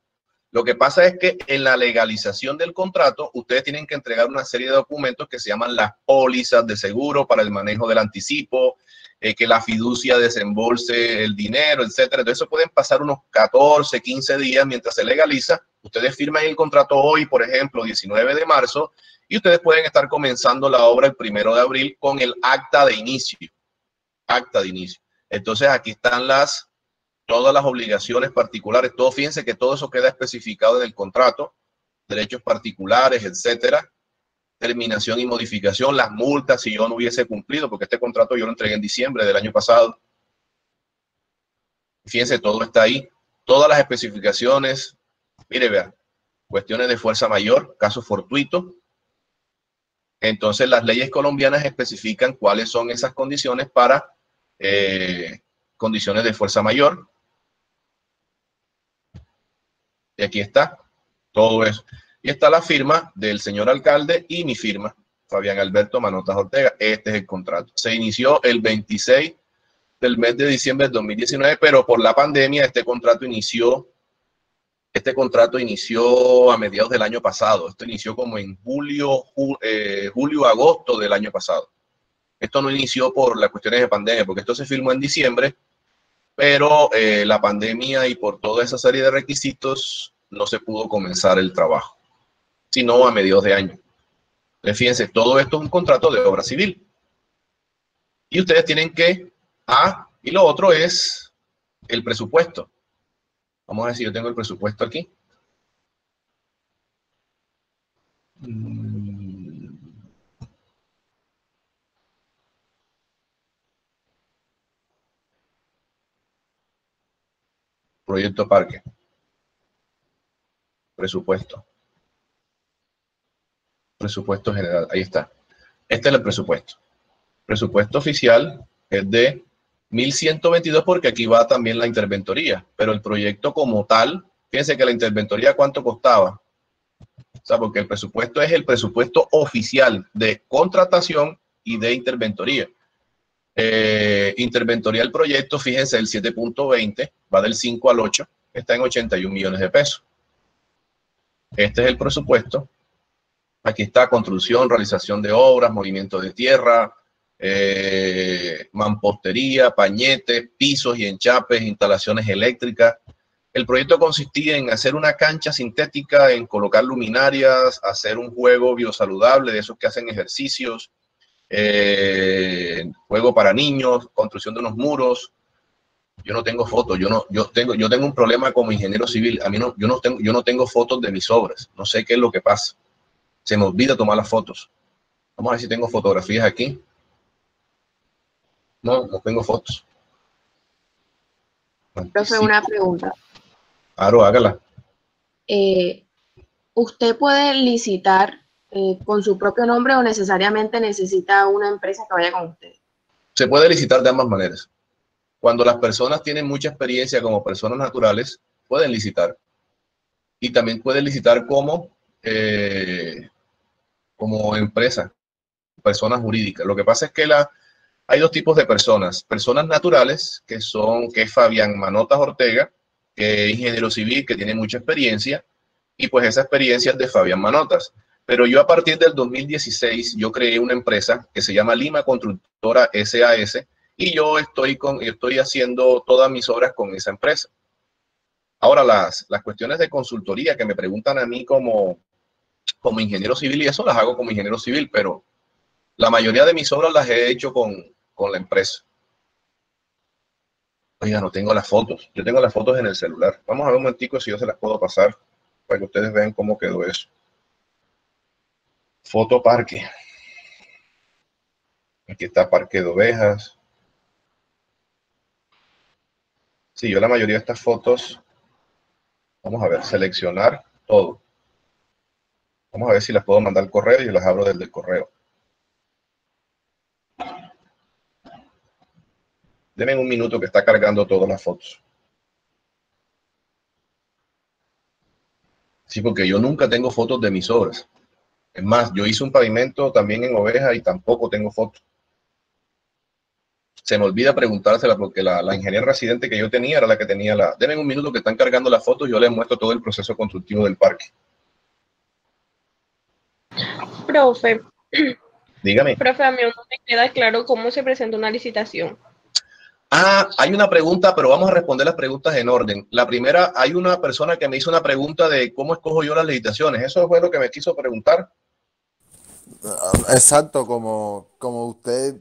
Lo que pasa es que en la legalización del contrato, ustedes tienen que entregar una serie de documentos que se llaman las pólizas de seguro para el manejo del anticipo, que la fiducia desembolse el dinero, etcétera. Entonces, eso pueden pasar unos 14, 15 días mientras se legaliza. Ustedes firman el contrato hoy, por ejemplo, 19 de marzo, y ustedes pueden estar comenzando la obra el 1 de abril con el acta de inicio. Acta de inicio. Entonces, aquí están todas las obligaciones particulares, todo, fíjense que todo eso queda especificado en el contrato, derechos particulares, etcétera, terminación y modificación, las multas si yo no hubiese cumplido, porque este contrato yo lo entregué en diciembre del año pasado. Fíjense, todo está ahí, todas las especificaciones, mire, vean, cuestiones de fuerza mayor, caso fortuito. Entonces, las leyes colombianas especifican cuáles son esas condiciones para condiciones de fuerza mayor. Y aquí está todo eso. Y está la firma del señor alcalde y mi firma, Fabián Alberto Manotas Ortega. Este es el contrato. Se inició el 26 del mes de diciembre del 2019, pero por la pandemia este contrato inició a mediados del año pasado. Esto inició como en julio, agosto del año pasado. Esto no inició por las cuestiones de pandemia, porque esto se firmó en diciembre, pero la pandemia y por toda esa serie de requisitos no se pudo comenzar el trabajo, sino a mediados de año. Entonces, fíjense, todo esto es un contrato de obra civil. Y ustedes tienen que, y lo otro es el presupuesto. Vamos a ver si yo tengo el presupuesto aquí. Proyecto parque. Presupuesto. Presupuesto general. Ahí está. Este es el presupuesto. Presupuesto oficial es de 1.122 porque aquí va también la interventoría. Pero el proyecto como tal, fíjense que la interventoría ¿cuánto costaba? O sea, porque el presupuesto es el presupuesto oficial de contratación y de interventoría. Interventoría del proyecto, fíjense, el 7.20 va del 5 al 8. está en 81 millones de pesos. Este es el presupuesto. Aquí está construcción, realización de obras, movimiento de tierra, mampostería, pañetes, pisos y enchapes, instalaciones eléctricas. El proyecto consistía en hacer una cancha sintética, en colocar luminarias, hacer un juego biosaludable de esos que hacen ejercicios, juego para niños, construcción de unos muros. Yo no tengo fotos, yo tengo un problema como ingeniero civil. A mí yo no tengo fotos de mis obras. No sé qué es lo que pasa. Se me olvida tomar las fotos. Vamos a ver si tengo fotografías aquí. No tengo fotos. Profe, una pregunta. Claro, hágala. ¿Usted puede licitar con su propio nombre o necesariamente necesita una empresa que vaya con usted? Se puede licitar de ambas maneras. Cuando las personas tienen mucha experiencia como personas naturales, pueden licitar. Y también pueden licitar como empresa, personas jurídicas. Lo que pasa es que hay dos tipos de personas. Personas naturales, que es Fabián Manotas Ortega, que es ingeniero civil, que tiene mucha experiencia, y pues esa experiencia es de Fabián Manotas. Pero yo a partir del 2016, yo creé una empresa que se llama Lima Constructora SAS, y yo estoy haciendo todas mis obras con esa empresa. Ahora, las cuestiones de consultoría que me preguntan a mí como ingeniero civil, y eso las hago como ingeniero civil, pero la mayoría de mis obras las he hecho con la empresa. Oiga, no tengo las fotos. Yo tengo las fotos en el celular. Vamos a ver un momentico si yo se las puedo pasar para que ustedes vean cómo quedó eso. Foto parque. Aquí está Parque de Ovejas. Sí, yo la mayoría de estas fotos, vamos a ver, seleccionar todo. Vamos a ver si las puedo mandar al correo y las abro desde el correo. Denme un minuto que está cargando todas las fotos. Sí, porque yo nunca tengo fotos de mis obras. Es más, yo hice un pavimento también en Oveja y tampoco tengo fotos. Se me olvida preguntársela porque la ingeniera residente que yo tenía era la que tenía la... Denme un minuto que están cargando las fotos y yo les muestro todo el proceso constructivo del parque. Profe. Dígame. Profe, a mí no me queda claro cómo se presenta una licitación. Hay una pregunta, pero vamos a responder las preguntas en orden. La primera, hay una persona que me hizo una pregunta de cómo escojo yo las licitaciones. ¿Eso fue lo que me quiso preguntar? Exacto, como usted,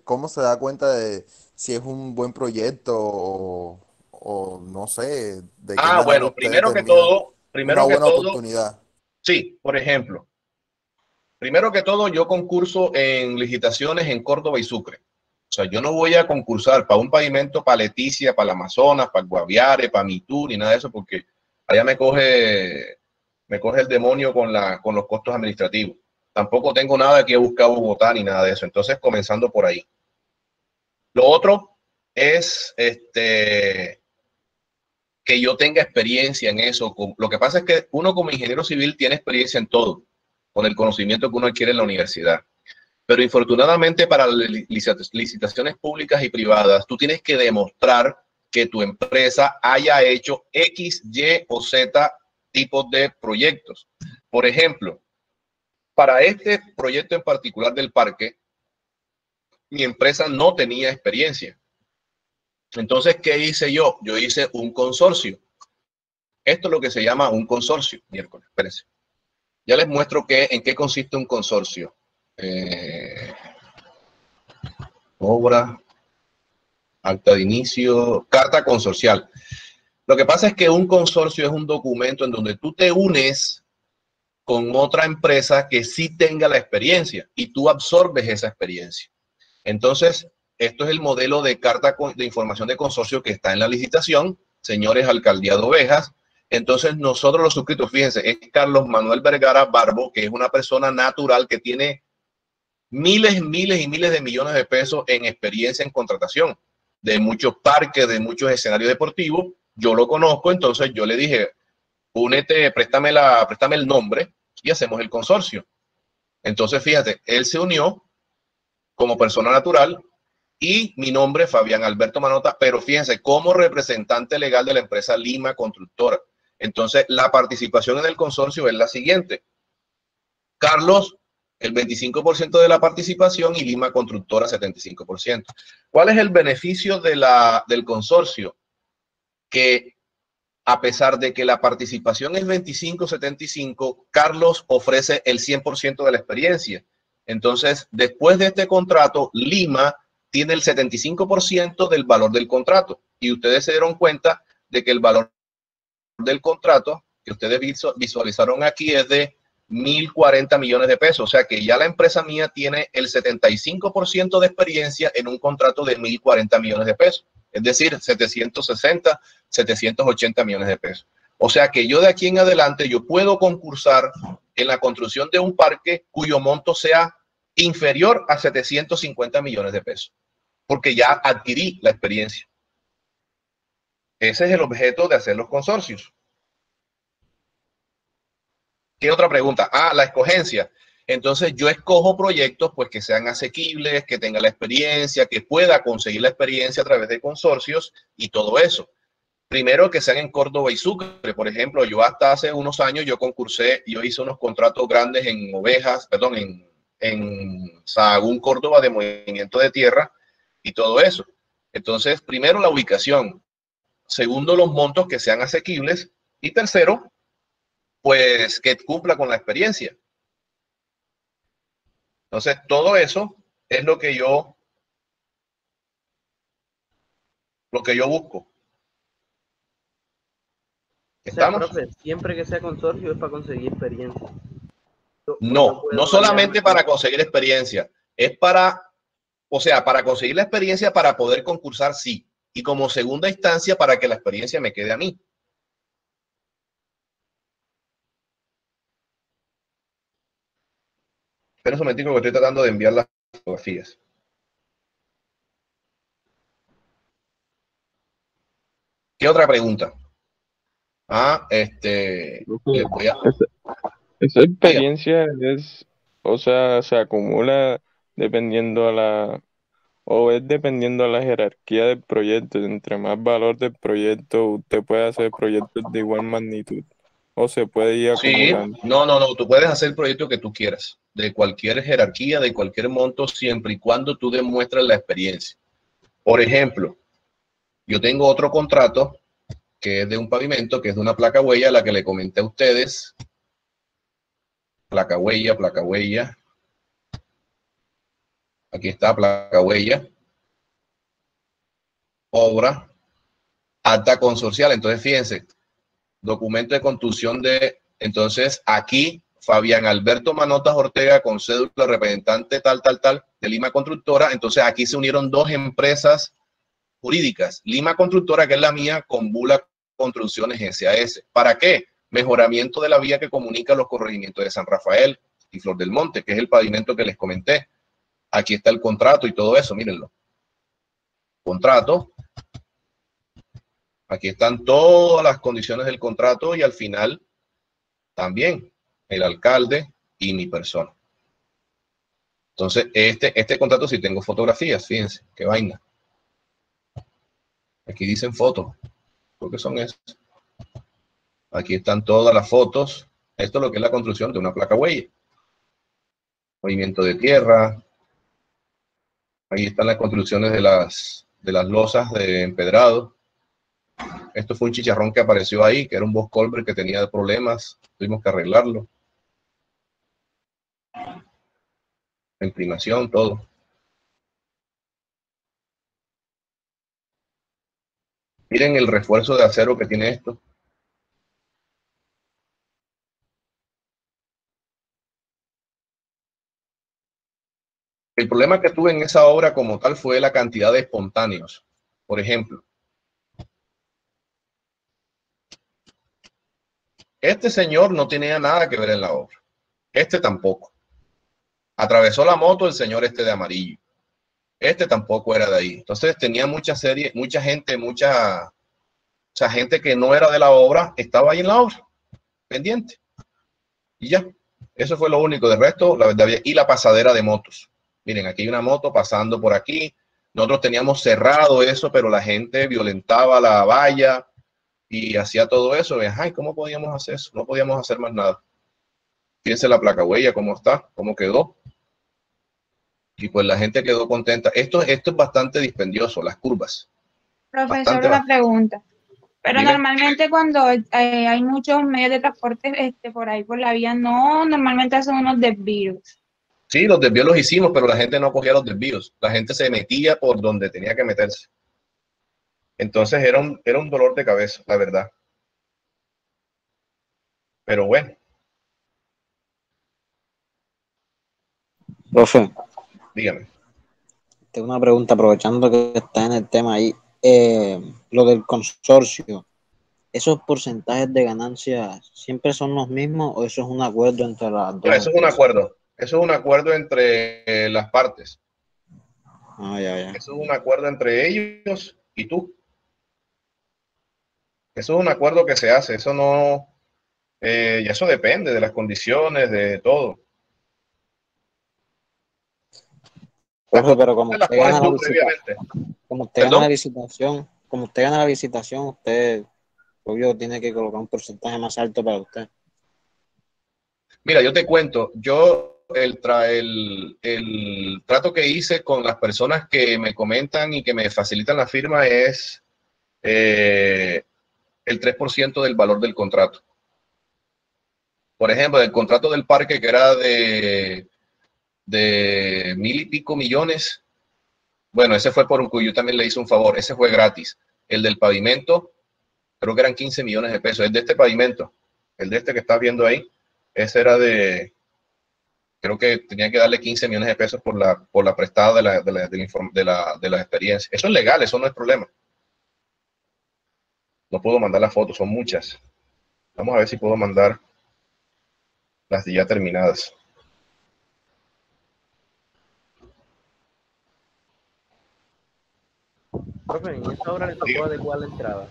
¿cómo se da cuenta de si es un buen proyecto o no sé, de qué manera Bueno, usted determina una buena oportunidad? Sí, por ejemplo, primero que todo, yo concurso en licitaciones en Córdoba y Sucre. O sea, yo no voy a concursar para un pavimento para Leticia, para el Amazonas, para el Guaviare, para Mitú, ni nada de eso, porque allá me coge el demonio con los costos administrativos. Tampoco tengo nada que buscar Bogotá ni nada de eso. Entonces, comenzando por ahí. Lo otro es que yo tenga experiencia en eso. Lo que pasa es que uno como ingeniero civil tiene experiencia en todo, con el conocimiento que uno adquiere en la universidad. Pero infortunadamente para las licitaciones públicas y privadas, tú tienes que demostrar que tu empresa haya hecho X, Y o Z tipos de proyectos. Por ejemplo, para este proyecto en particular del parque, mi empresa no tenía experiencia. Entonces, ¿qué hice yo? Yo hice un consorcio. Esto es lo que se llama un consorcio. Miércoles, espérense. Ya les muestro en qué consiste un consorcio. Obra, acta de inicio, carta consorcial. Lo que pasa es que un consorcio es un documento en donde tú te unes con otra empresa que sí tenga la experiencia y tú absorbes esa experiencia. Entonces, esto es el modelo de carta de información de consorcio que está en la licitación, señores Alcaldía de Ovejas. Entonces, nosotros los suscritos, fíjense, es Carlos Manuel Vergara Barbo, que es una persona natural que tiene miles y miles de millones de pesos en experiencia en contratación de muchos parques, de muchos escenarios deportivos. Yo lo conozco, entonces yo le dije, únete, préstame el nombre y hacemos el consorcio. Entonces, fíjate, él se unió como persona natural y mi nombre, Fabián Alberto Manota, pero fíjense, como representante legal de la empresa Lima Constructora. Entonces, la participación en el consorcio es la siguiente. Carlos, el 25% de la participación y Lima Constructora 75%. ¿Cuál es el beneficio del consorcio? Que a pesar de que la participación es 25-75, Carlos ofrece el 100% de la experiencia. Entonces, después de este contrato, Lima tiene el 75% del valor del contrato. Y ustedes se dieron cuenta de que el valor del contrato que ustedes visualizaron aquí es de 1.040 millones de pesos. O sea que ya la empresa mía tiene el 75% de experiencia en un contrato de 1.040 millones de pesos. Es decir, 760, 780 millones de pesos. O sea que yo de aquí en adelante yo puedo concursar en la construcción de un parque cuyo monto sea inferior a 750 millones de pesos, porque ya adquirí la experiencia. Ese es el objeto de hacer los consorcios. ¿Qué otra pregunta? Ah, la escogencia. Entonces yo escojo proyectos pues que sean asequibles, que tengan la experiencia, que pueda conseguir la experiencia a través de consorcios y todo eso. Primero que sean en Córdoba y Sucre. Por ejemplo, yo hasta hace unos años yo concursé, yo hice unos contratos grandes en en Sahagún, Córdoba, de movimiento de tierra y todo eso. Entonces, primero la ubicación. Segundo, los montos que sean asequibles. Y tercero, pues que cumpla con la experiencia. Entonces, todo eso es lo que yo busco. ¿Estamos? O sea, profe, siempre que sea consorcio es para conseguir experiencia. No, no solamente para conseguir experiencia, es para, o sea, para conseguir la experiencia para poder concursar, sí. Y como segunda instancia, para que la experiencia me quede a mí. Espera un momentico que estoy tratando de enviar las fotografías. ¿Qué otra pregunta? Esa experiencia es, o sea, se acumula dependiendo dependiendo a la jerarquía del proyecto. Entre más valor del proyecto, usted puede hacer proyectos de igual magnitud o se puede ir acumulando. Sí, no, tú puedes hacer el proyecto que tú quieras, de cualquier jerarquía, de cualquier monto, siempre y cuando tú demuestres la experiencia. Por ejemplo, yo tengo otro contrato que es de un pavimento, que es de una placa huella, la que le comenté a ustedes. Placa huella. Aquí está, placa huella. Obra. Acta consorcial. Entonces, fíjense, documento de construcción de... Entonces, aquí, Fabián Alberto Manotas Ortega, con cédula representante tal, de Lima Constructora. Entonces, aquí se unieron dos empresas jurídicas. Lima Constructora, que es la mía, con Bula Construcciones SAS. ¿Para qué? Mejoramiento de la vía que comunica los corregimientos de San Rafael y Flor del Monte, que es el pavimento que les comenté. Aquí está el contrato y todo eso, mírenlo. Contrato. Aquí están todas las condiciones del contrato y al final también el alcalde y mi persona. Entonces, este contrato sí tengo fotografías, fíjense, qué vaina. Aquí dicen fotos, creo que son esas. Aquí están todas las fotos. Esto es lo que es la construcción de una placa huella. Movimiento de tierra. Ahí están las construcciones de las losas de empedrado. Esto fue un chicharrón que apareció ahí, que era un Bosch Colbert que tenía problemas. Tuvimos que arreglarlo. La imprimación, todo. Miren el refuerzo de acero que tiene esto. El problema que tuve en esa obra como tal fue la cantidad de espontáneos. Por ejemplo, este señor no tenía nada que ver en la obra. Este tampoco. Atravesó la moto el señor este de amarillo. Este tampoco era de ahí. Entonces tenía mucha gente, mucha gente que no era de la obra, estaba ahí en la obra, pendiente. Y ya, eso fue lo único. De resto, la verdad, y la pasadera de motos. Miren, aquí hay una moto pasando por aquí. Nosotros teníamos cerrado eso, pero la gente violentaba la valla y hacía todo eso. Ay, ¿cómo podíamos hacer eso? No podíamos hacer más nada. Fíjense la placa huella, cómo está, cómo quedó. Y pues la gente quedó contenta. Esto es bastante dispendioso, las curvas. Profesor, una pregunta. Pero Dime. normalmente cuando hay muchos medios de transporte por ahí por la vía, no, normalmente hacen unos desvíos. Sí, los desvíos los hicimos, pero la gente no cogía los desvíos. La gente se metía por donde tenía que meterse. Entonces era un dolor de cabeza, la verdad. Pero bueno. Profe, Dígame. tengo una pregunta aprovechando que está en el tema ahí. Lo del consorcio, ¿esos porcentajes de ganancias siempre son los mismos o eso es un acuerdo entre las dos? No, eso es un acuerdo. Eso es un acuerdo entre las partes. Ya. Eso es un acuerdo entre ellos y tú. Eso es un acuerdo que se hace. Eso no, y eso depende de las condiciones, de todo. Profe, pero como Las usted pones gana la tú previamente. como usted gana la licitación, usted obvio tiene que colocar un porcentaje más alto para usted. Mira, yo te cuento, yo el trato que hice con las personas que me comentan y que me facilitan la firma es el 3% del valor del contrato. Por ejemplo, el contrato del parque, que era de 1.000 y pico millones, bueno, ese fue por un cuyo yo también le hice un favor, ese fue gratis. El del pavimento, creo que eran 15 millones de pesos. El de este pavimento, el de este que estás viendo ahí, ese era creo que tenía que darle 15 millones de pesos por la prestada de la experiencia. Eso es legal, eso no es problema. No puedo mandar las fotos, son muchas. Vamos a ver si puedo mandar las ya terminadas. Profe, en esta hora le tocó adecuar la entrada.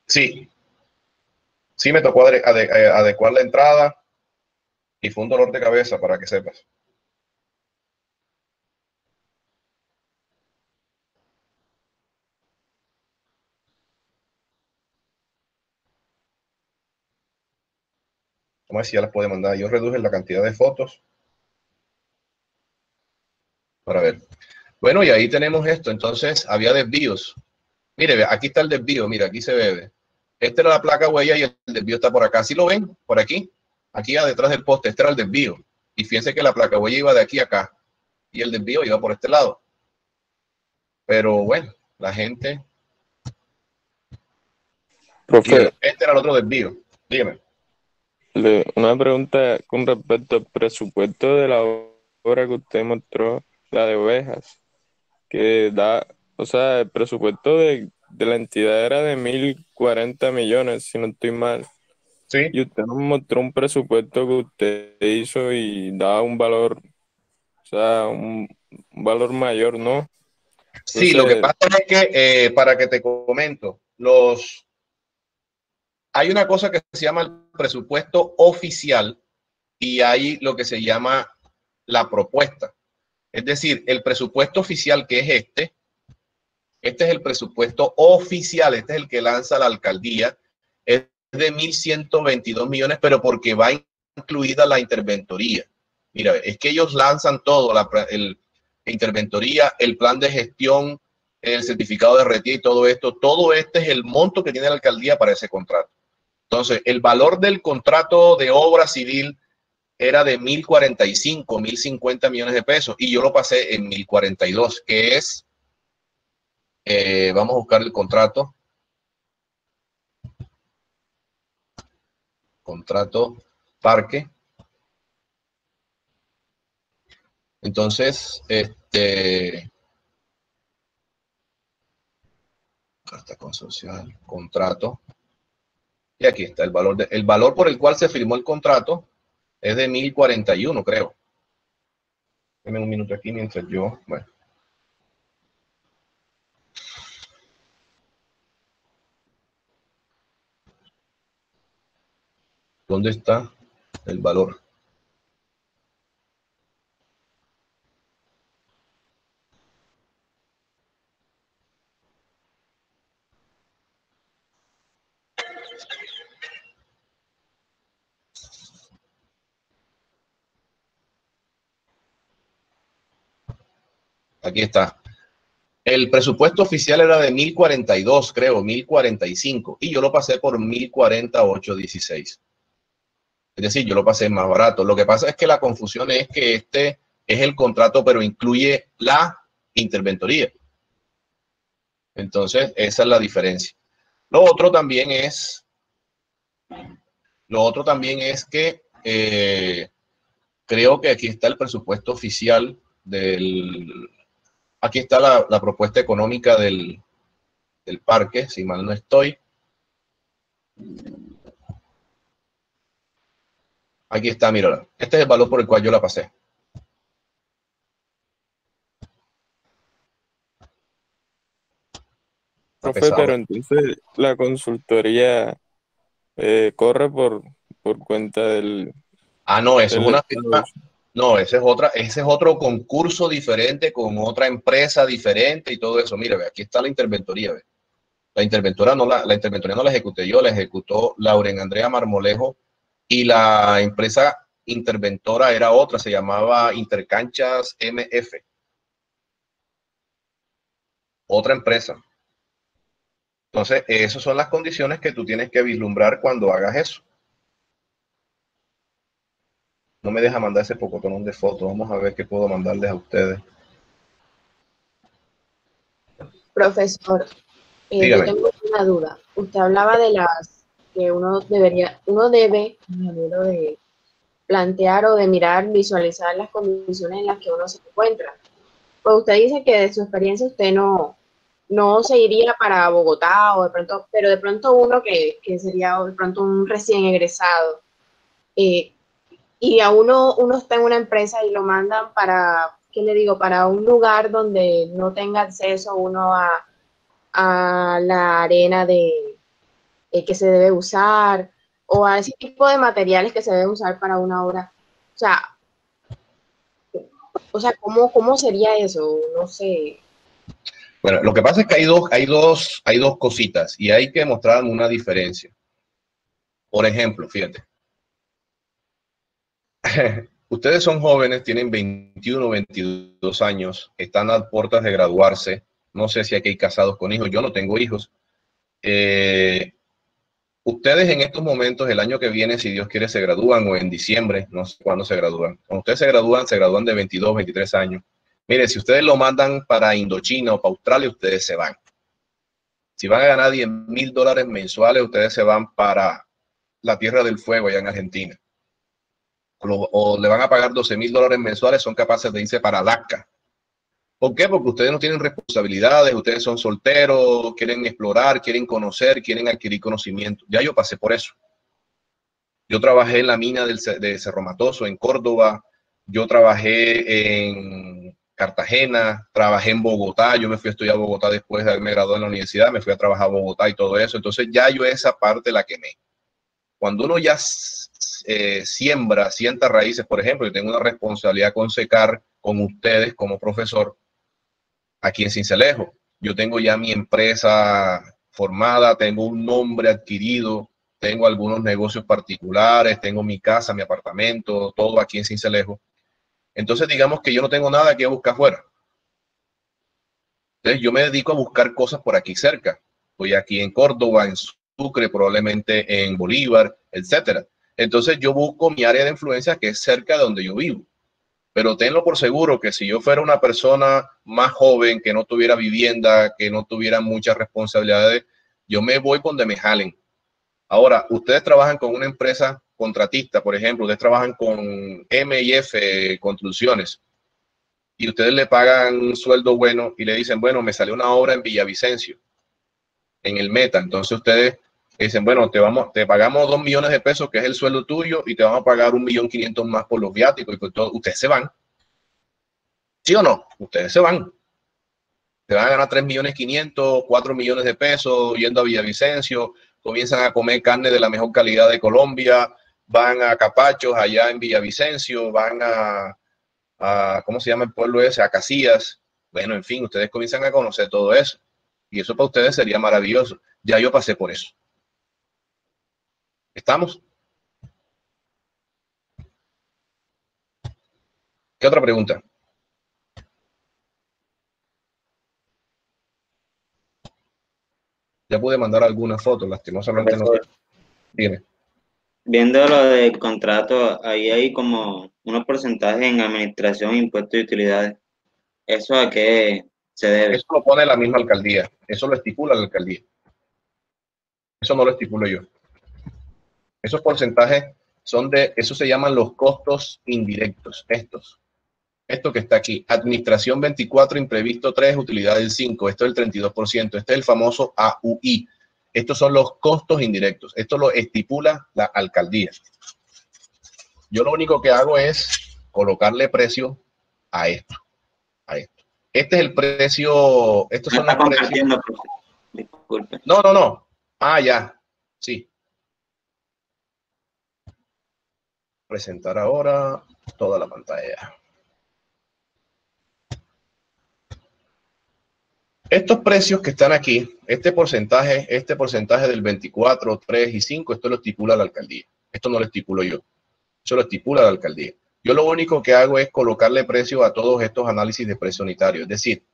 Sí, sí me tocó adecuar la entrada y fue un dolor de cabeza, para que sepas. Vamos a ver si ya las puede mandar. Yo reduje la cantidad de fotos para ver. Bueno, y ahí tenemos esto. Entonces, había desvíos. Mire, aquí está el desvío. Mira, aquí se ve. Esta era la placa huella y el desvío está por acá. ¿Sí lo ven? Por aquí. Aquí detrás del poste. Este era el desvío. Y fíjense que la placa huella iba de aquí a acá. Y el desvío iba por este lado. Pero bueno, la gente... Profe, Este era el otro desvío. Dígame. una pregunta con respecto al presupuesto de la obra que usted mostró, la de ovejas, que da, o sea, el presupuesto de la entidad era de 1.040 millones, si no estoy mal. Sí. Y usted nos mostró un presupuesto que usted hizo y da un valor, o sea, un valor mayor, ¿no? Sí, lo que Entonces, pasa es que, para que te comento, hay una cosa que se llama el presupuesto oficial y hay lo que se llama la propuesta. Es decir, el presupuesto oficial, que es este es el presupuesto oficial, este es el que lanza la alcaldía, es de 1.122 millones, pero porque va incluida la interventoría. Mira, es que ellos lanzan todo, la interventoría, el plan de gestión, el certificado de retiro y todo esto. Todo este es el monto que tiene la alcaldía para ese contrato. Entonces, el valor del contrato de obra civil era de 1.045, 1.050 millones de pesos y yo lo pasé en 1.042, que es, vamos a buscar el contrato parque. Entonces, carta consorcial, contrato. Y aquí está el valor, el valor por el cual se firmó el contrato es de 1.041, creo. Deme un minuto aquí mientras yo, bueno. ¿Dónde está el valor? Aquí está. El presupuesto oficial era de 1042, creo, 1045, y yo lo pasé por 1048.16. Es decir, yo lo pasé más barato. Lo que pasa es que la confusión es que este es el contrato, pero incluye la interventoría. Entonces, esa es la diferencia. Lo otro también es que creo que aquí está el presupuesto oficial aquí está la propuesta económica del parque, si mal no estoy. Aquí está, mírala. Este es el valor por el cual yo la pasé. Profe, pero entonces la consultoría corre por cuenta del... Ah, no, eso es del una Estado. firma. No, ese es otro concurso diferente con otra empresa diferente y todo eso. Mira, ve, aquí está la interventoría. Ve. La interventoría no la ejecuté yo, la ejecutó Lauren Andrea Marmolejo y la empresa interventora era otra, se llamaba Intercanchas MF. Otra empresa. Entonces, esas son las condiciones que tú tienes que vislumbrar cuando hagas eso. No me deja mandar ese pocotón de fotos. Vamos a ver qué puedo mandarles a ustedes. Profesor, yo Dígame. tengo una duda. Usted hablaba de las que uno debe de plantear o de mirar, visualizar las condiciones en las que uno se encuentra. Pues usted dice que de su experiencia usted no se iría para Bogotá o de pronto, pero de pronto uno que sería de pronto un recién egresado, y a uno está en una empresa y lo mandan para, ¿qué le digo? Para un lugar donde no tenga acceso uno a la arena que se debe usar o a ese tipo de materiales que se deben usar para una obra. O sea, ¿cómo sería eso? No sé. Bueno, lo que pasa es que hay dos cositas y hay que mostrar una diferencia. Por ejemplo, fíjate. Ustedes son jóvenes, tienen 21 o 22 años, están a puertas de graduarse. No sé si aquí hay casados con hijos, yo no tengo hijos. Ustedes en estos momentos, el año que viene, si Dios quiere, se gradúan o en diciembre, no sé cuándo se gradúan. Cuando ustedes se gradúan de 22, 23 años. Mire, si ustedes lo mandan para Indochina o para Australia, ustedes se van. Si van a ganar $10,000 mensuales, ustedes se van para la Tierra del Fuego allá en Argentina. O le van a pagar $12,000 mensuales, son capaces de irse para Alaska. ¿Por qué? Porque ustedes no tienen responsabilidades, ustedes son solteros, quieren explorar, quieren conocer, quieren adquirir conocimiento. Ya yo pasé por eso. Yo trabajé en la mina de Cerro Matoso, en Córdoba. Yo trabajé en Cartagena, trabajé en Bogotá. Yo me fui a estudiar a Bogotá después de haberme graduado en la universidad. Me fui a trabajar a Bogotá y todo eso. Entonces ya yo esa parte la quemé. Cuando uno ya sienta raíces, por ejemplo, yo tengo una responsabilidad con SECAR, con ustedes como profesor, aquí en Sincelejo. Yo tengo ya mi empresa formada, tengo un nombre adquirido, tengo algunos negocios particulares, tengo mi casa, mi apartamento, todo aquí en Sincelejo. Entonces, digamos que yo no tengo nada que buscar afuera. Entonces, yo me dedico a buscar cosas por aquí cerca. Estoy aquí en Córdoba, en Sucre, probablemente en Bolívar, etcétera. Entonces, yo busco mi área de influencia que es cerca de donde yo vivo. Pero tenlo por seguro que si yo fuera una persona más joven, que no tuviera vivienda, que no tuviera muchas responsabilidades, yo me voy donde me jalen. Ahora, ustedes trabajan con una empresa contratista, por ejemplo, ustedes trabajan con M&F Construcciones y ustedes le pagan un sueldo bueno y le dicen, bueno, me salió una obra en Villavicencio, en el Meta. Entonces ustedes dicen, bueno, te pagamos 2 millones de pesos, que es el sueldo tuyo, y te vamos a pagar 1.500.000 más por los viáticos y por todo. Ustedes se van. ¿Sí o no? Ustedes se van. Se van a ganar 3.500.000, 4 millones de pesos yendo a Villavicencio, comienzan a comer carne de la mejor calidad de Colombia, van a Capachos allá en Villavicencio, van ¿cómo se llama el pueblo ese? A Casillas. Bueno, en fin, ustedes comienzan a conocer todo eso. Y eso para ustedes sería maravilloso. Ya yo pasé por eso. ¿Estamos? ¿Qué otra pregunta? Ya pude mandar algunas fotos, lastimosamente no. Dime. Viendo lo del contrato, ahí hay como unos porcentajes en administración, impuestos y utilidades. ¿Eso a qué se debe? Eso lo pone la misma alcaldía, eso lo estipula la alcaldía. Eso no lo estipulo yo. Esos porcentajes son eso se llaman los costos indirectos, Esto que está aquí, administración 24, imprevisto 3, utilidades 5, esto es el 32%, este es el famoso AUI. Estos son los costos indirectos, esto lo estipula la alcaldía. Yo lo único que hago es colocarle precio a esto, Este es el precio, estos son los precios. Disculpe. No. Ah, ya, sí. Presentar ahora toda la pantalla. Estos precios que están aquí, este porcentaje del 24, 3 y 5, esto lo estipula la alcaldía. Esto no lo estipulo yo. Eso lo estipula la alcaldía. Yo lo único que hago es colocarle precio a todos estos análisis de precio unitario. Es decir,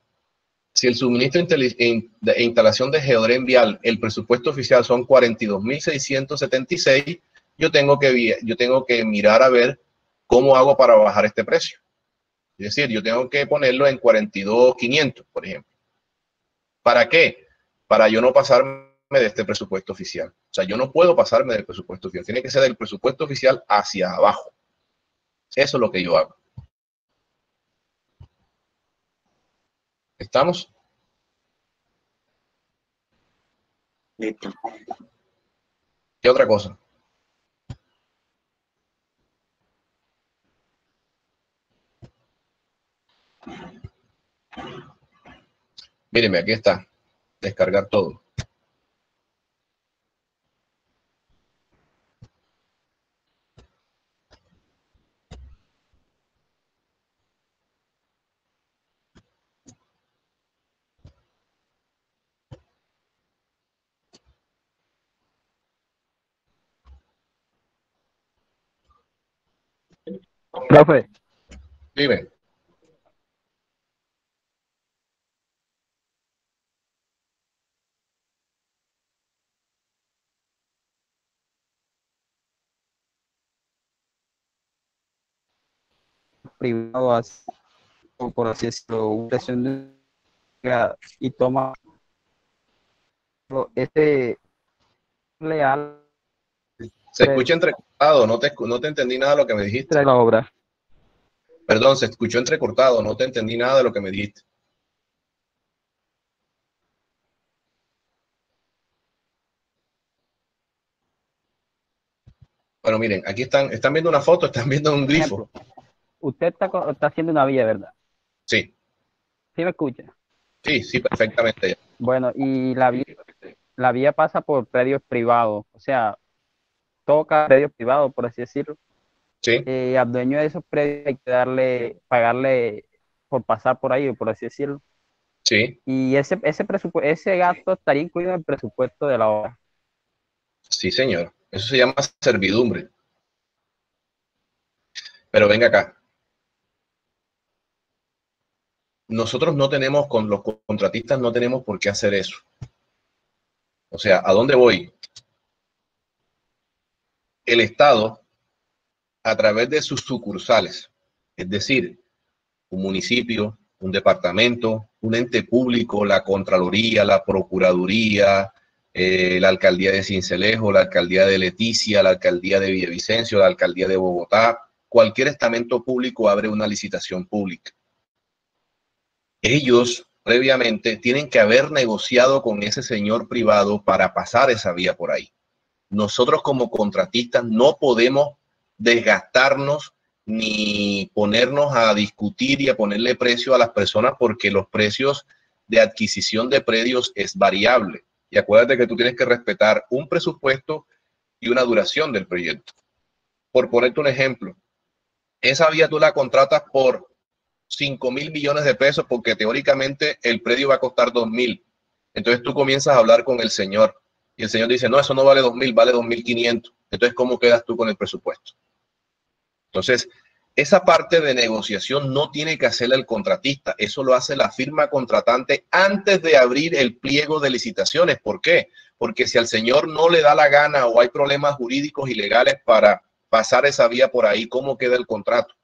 si el suministro de instalación de geodren vial, el presupuesto oficial son 42.676, yo tengo que mirar a ver cómo hago para bajar este precio. Es decir, yo tengo que ponerlo en 42.500, por ejemplo. ¿Para qué? Para yo no pasarme de este presupuesto oficial. O sea, yo no puedo pasarme del presupuesto oficial. Tiene que ser del presupuesto oficial hacia abajo. Eso es lo que yo hago. ¿Estamos? Listo. ¿Qué otra cosa? Mírenme, aquí está. Descargar todo. Profe. Dime. Privado, por así decirlo, una presión y toma este leal. Se escucha entrecortado, no te entendí nada de lo que me dijiste. La obra. Perdón, se escuchó entrecortado, no te entendí nada de lo que me dijiste. Bueno, miren, aquí están viendo una foto, están viendo un grifo. Usted está haciendo una vía, ¿verdad? Sí. ¿Sí me escucha? Sí, perfectamente. Bueno, y la vía pasa por predios privados, o sea, toca predios privados, por así decirlo. Sí. Al dueño de esos predios hay que pagarle por pasar por ahí, por así decirlo. Sí. Y ese gasto estaría incluido en el presupuesto de la obra. Sí, señor. Eso se llama servidumbre. Pero venga acá. Nosotros no tenemos, con los contratistas no tenemos por qué hacer eso. O sea, ¿a dónde voy? El Estado, a través de sus sucursales, es decir, un municipio, un departamento, un ente público, la Contraloría, la Procuraduría, la Alcaldía de Sincelejo, la Alcaldía de Leticia, la Alcaldía de Villavicencio, la Alcaldía de Bogotá, cualquier estamento público abre una licitación pública. Ellos previamente tienen que haber negociado con ese señor privado para pasar esa vía por ahí. Nosotros como contratistas no podemos desgastarnos ni ponernos a discutir y a ponerle precio a las personas, porque los precios de adquisición de predios es variable. Y acuérdate que tú tienes que respetar un presupuesto y una duración del proyecto. Por ponerte un ejemplo, esa vía tú la contratas por 5.000 millones de pesos porque teóricamente el predio va a costar 2.000. Entonces tú comienzas a hablar con el señor y el señor dice, no, eso no vale 2.000, vale 2.500. Entonces, ¿cómo quedas tú con el presupuesto? Entonces, esa parte de negociación no tiene que hacerla el contratista, eso lo hace la firma contratante antes de abrir el pliego de licitaciones. ¿Por qué? Porque si al señor no le da la gana o hay problemas jurídicos y legales para pasar esa vía por ahí, ¿cómo queda el contrato?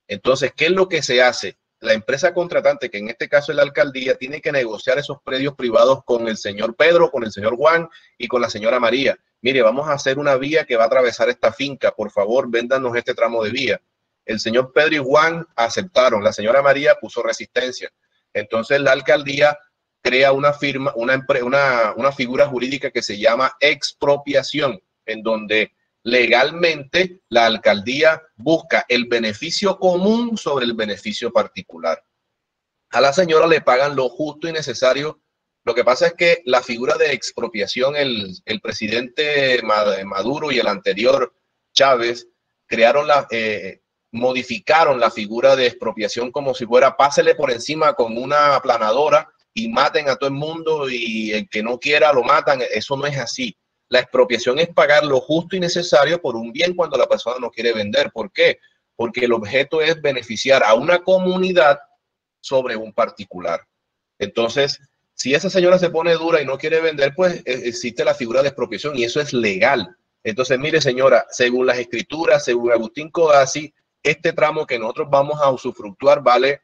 Entonces, ¿qué es lo que se hace? La empresa contratante, que en este caso es la alcaldía, tiene que negociar esos predios privados con el señor Pedro, con el señor Juan y con la señora María. Mire, vamos a hacer una vía que va a atravesar esta finca, por favor, véndanos este tramo de vía. El señor Pedro y Juan aceptaron, la señora María puso resistencia. Entonces la alcaldía crea una firma, una figura jurídica que se llama expropiación, en donde legalmente la alcaldía busca el beneficio común sobre el beneficio particular. A la señora le pagan lo justo y necesario. Lo que pasa es que la figura de expropiación, el presidente Maduro y el anterior Chávez crearon modificaron la figura de expropiación como si fuera pásele por encima con una aplanadora y maten a todo el mundo y el que no quiera lo matan. Eso no es así. La expropiación es pagar lo justo y necesario por un bien cuando la persona no quiere vender. ¿Por qué? Porque el objeto es beneficiar a una comunidad sobre un particular. Entonces, si esa señora se pone dura y no quiere vender, pues existe la figura de expropiación y eso es legal. Entonces, mire señora, según las escrituras, según Agustín Codazzi, este tramo que nosotros vamos a usufructuar vale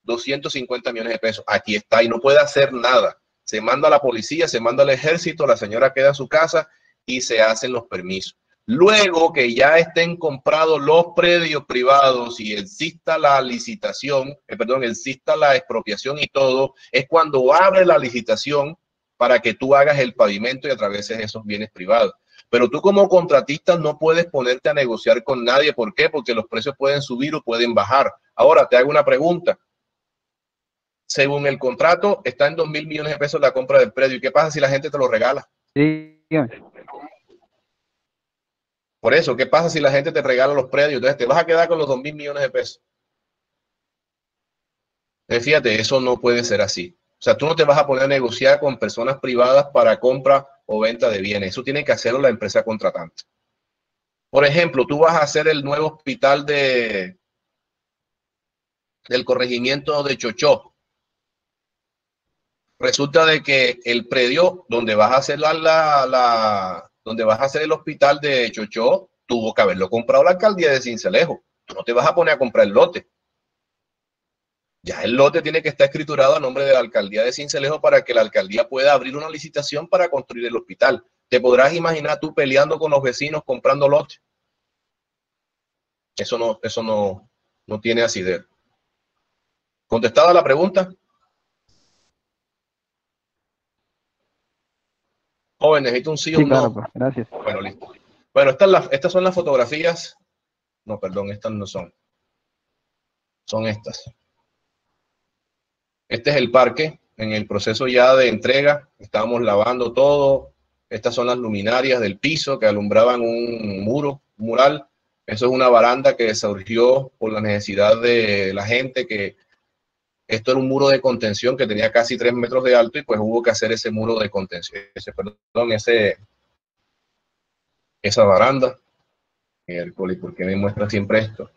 250 millones de pesos. Aquí está y no puede hacer nada. Se manda a la policía, se manda al ejército, la señora queda en su casa y se hacen los permisos. Luego que ya estén comprados los predios privados y exista la licitación, exista la expropiación y todo, es cuando abre la licitación para que tú hagas el pavimento y atraveses esos bienes privados. Pero tú como contratista no puedes ponerte a negociar con nadie. ¿Por qué? Porque los precios pueden subir o pueden bajar. Ahora te hago una pregunta. Según el contrato, está en 2.000 millones de pesos la compra del predio. ¿Y qué pasa si la gente te lo regala? Sí. Por eso, ¿qué pasa si la gente te regala los predios? Entonces te vas a quedar con los 2.000 millones de pesos. Fíjate, eso no puede ser así. O sea, tú no te vas a poner a negociar con personas privadas para compra o venta de bienes. Eso tiene que hacerlo la empresa contratante. Por ejemplo, tú vas a hacer el nuevo hospital del corregimiento de Chochó. Resulta de que el predio donde vas a hacer donde vas a hacer el hospital de Chochó tuvo que haberlo comprado la alcaldía de Sincelejo. Tú no te vas a poner a comprar el lote. Ya el lote tiene que estar escriturado a nombre de la alcaldía de Sincelejo para que la alcaldía pueda abrir una licitación para construir el hospital. ¿Te podrás imaginar tú peleando con los vecinos comprando lote? Eso no tiene asidero. ¿Contestada la pregunta? Joven, necesito un sí o un claro, no. pues, gracias. Bueno, listo. Bueno, estas son las fotografías. No, perdón, estas no son. Son estas. Este es el parque. En el proceso ya de entrega, estábamos lavando todo. Estas son las luminarias del piso que alumbraban un mural. Eso es una baranda que surgió por la necesidad de la gente, que esto era un muro de contención que tenía casi 3 metros de alto y pues hubo que hacer ese muro de contención, esa baranda. Miércoles, ¿por qué me muestra siempre esto?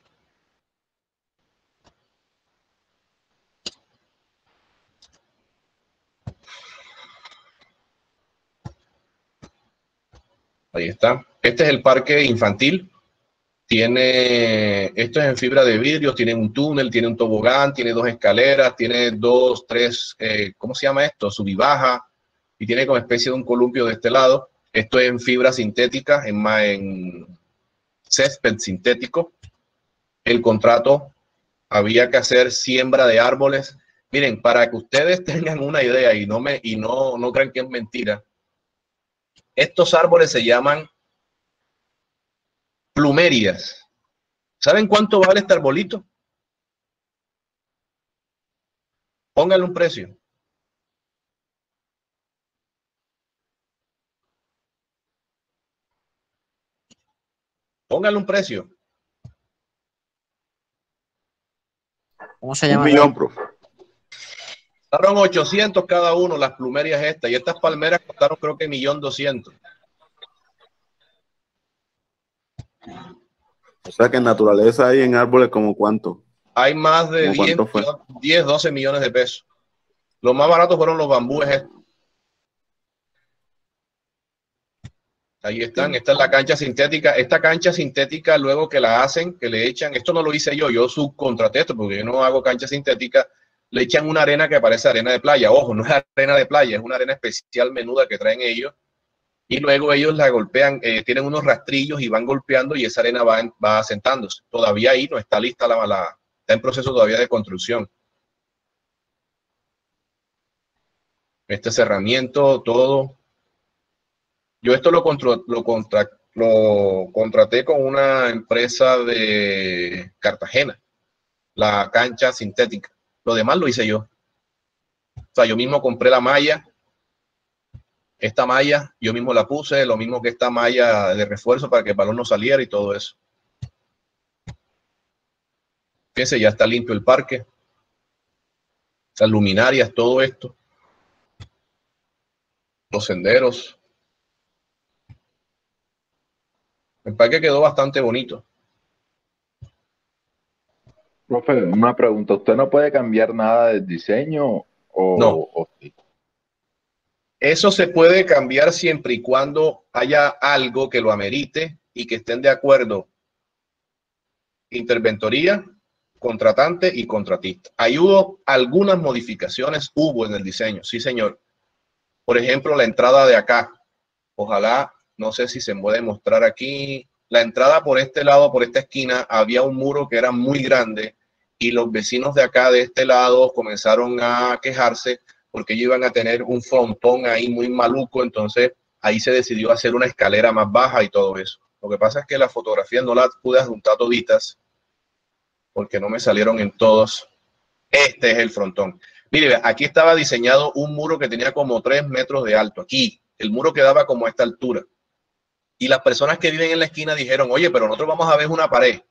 Ahí está. Este es el parque infantil. Esto es en fibra de vidrio, tiene un túnel, tiene un tobogán, tiene 2 escaleras, tiene 2, 3, ¿cómo se llama esto? Sub y baja, y tiene como especie de un columpio de este lado. Esto es en fibra sintética, en césped sintético. El contrato había que hacer siembra de árboles. Miren, para que ustedes tengan una idea y no crean que es mentira, estos árboles se llaman plumerias. ¿Saben cuánto vale este arbolito? Pónganle un precio. Pónganle un precio. ¿Cómo se llama? 1 millón, profe. Costaron 800 cada uno las plumerias estas. Y estas palmeras costaron creo que 1.200.000. O sea que en naturaleza hay en árboles como cuánto. Hay más de ¿Cómo cuánto fue? 10, 12 millones de pesos. Los más baratos fueron los bambúes estos. Ahí están, esta es la cancha sintética. Esta cancha sintética, luego que la hacen, que le echan, esto no lo hice yo subcontraté esto porque yo no hago cancha sintética, le echan una arena que parece arena de playa. Ojo, no es arena de playa, es una arena especial menuda que traen ellos. Y luego ellos la golpean, tienen unos rastrillos y van golpeando y esa arena va asentándose. Todavía ahí no está lista está en proceso todavía de construcción. Este cerramiento, todo. Yo esto lo contraté con una empresa de Cartagena, la cancha sintética. Lo demás lo hice yo. O sea, yo mismo compré la malla. Esta malla, yo mismo la puse, lo mismo que esta malla de refuerzo para que el balón no saliera y todo eso. Fíjense, ya está limpio el parque. Las luminarias, todo esto. Los senderos. El parque quedó bastante bonito. Profe, una pregunta. ¿Usted no puede cambiar nada del diseño o sí? Eso se puede cambiar siempre y cuando haya algo que lo amerite y que estén de acuerdo interventoría, contratante y contratista. Ahí hubo algunas modificaciones, en el diseño, sí señor. Por ejemplo, la entrada de acá. Ojalá, no sé si se puede mostrar aquí. La entrada por este lado, por esta esquina, había un muro que era muy grande y los vecinos de acá, de este lado, comenzaron a quejarse porque ellos iban a tener un frontón ahí muy maluco. Entonces, ahí se decidió hacer una escalera más baja y todo eso. Lo que pasa es que las fotografías no las pude adjuntar toditas porque no me salieron en todos. Este es el frontón. Mire, aquí estaba diseñado un muro que tenía como 3 metros de alto. Aquí, el muro quedaba como a esta altura. Y las personas que viven en la esquina dijeron, oye, pero nosotros vamos a ver una pared.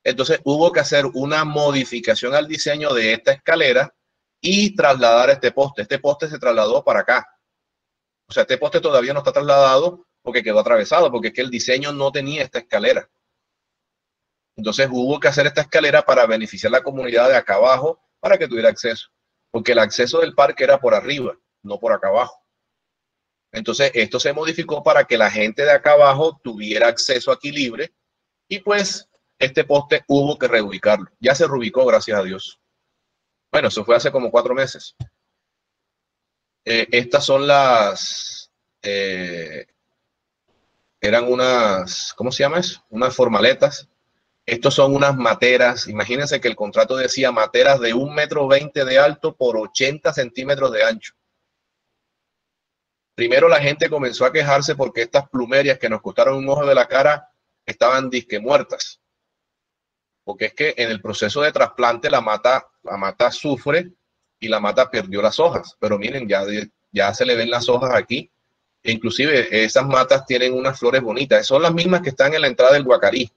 Entonces hubo que hacer una modificación al diseño de esta escalera y trasladar este poste. Este poste se trasladó para acá. O sea, este poste todavía no está trasladado porque quedó atravesado, porque es que el diseño no tenía esta escalera. Entonces hubo que hacer esta escalera para beneficiar a la comunidad de acá abajo para que tuviera acceso. Porque el acceso del parque era por arriba, no por acá abajo. Entonces esto se modificó para que la gente de acá abajo tuviera acceso aquí libre y pues este poste hubo que reubicarlo. Ya se reubicó, gracias a Dios. Bueno, eso fue hace como 4 meses. Estas son las... eran unas... ¿Cómo se llama eso? Unas formaletas. Estos son unas materas. Imagínense que el contrato decía materas de 1,20 m de alto por 80 centímetros de ancho. Primero la gente comenzó a quejarse porque estas plumerias que nos costaron un ojo de la cara estaban disque muertas. Porque es que en el proceso de trasplante la mata sufre y la mata perdió las hojas. Pero miren, ya se le ven las hojas aquí. E inclusive esas matas tienen unas flores bonitas. Son las mismas que están en la entrada del Guacarí.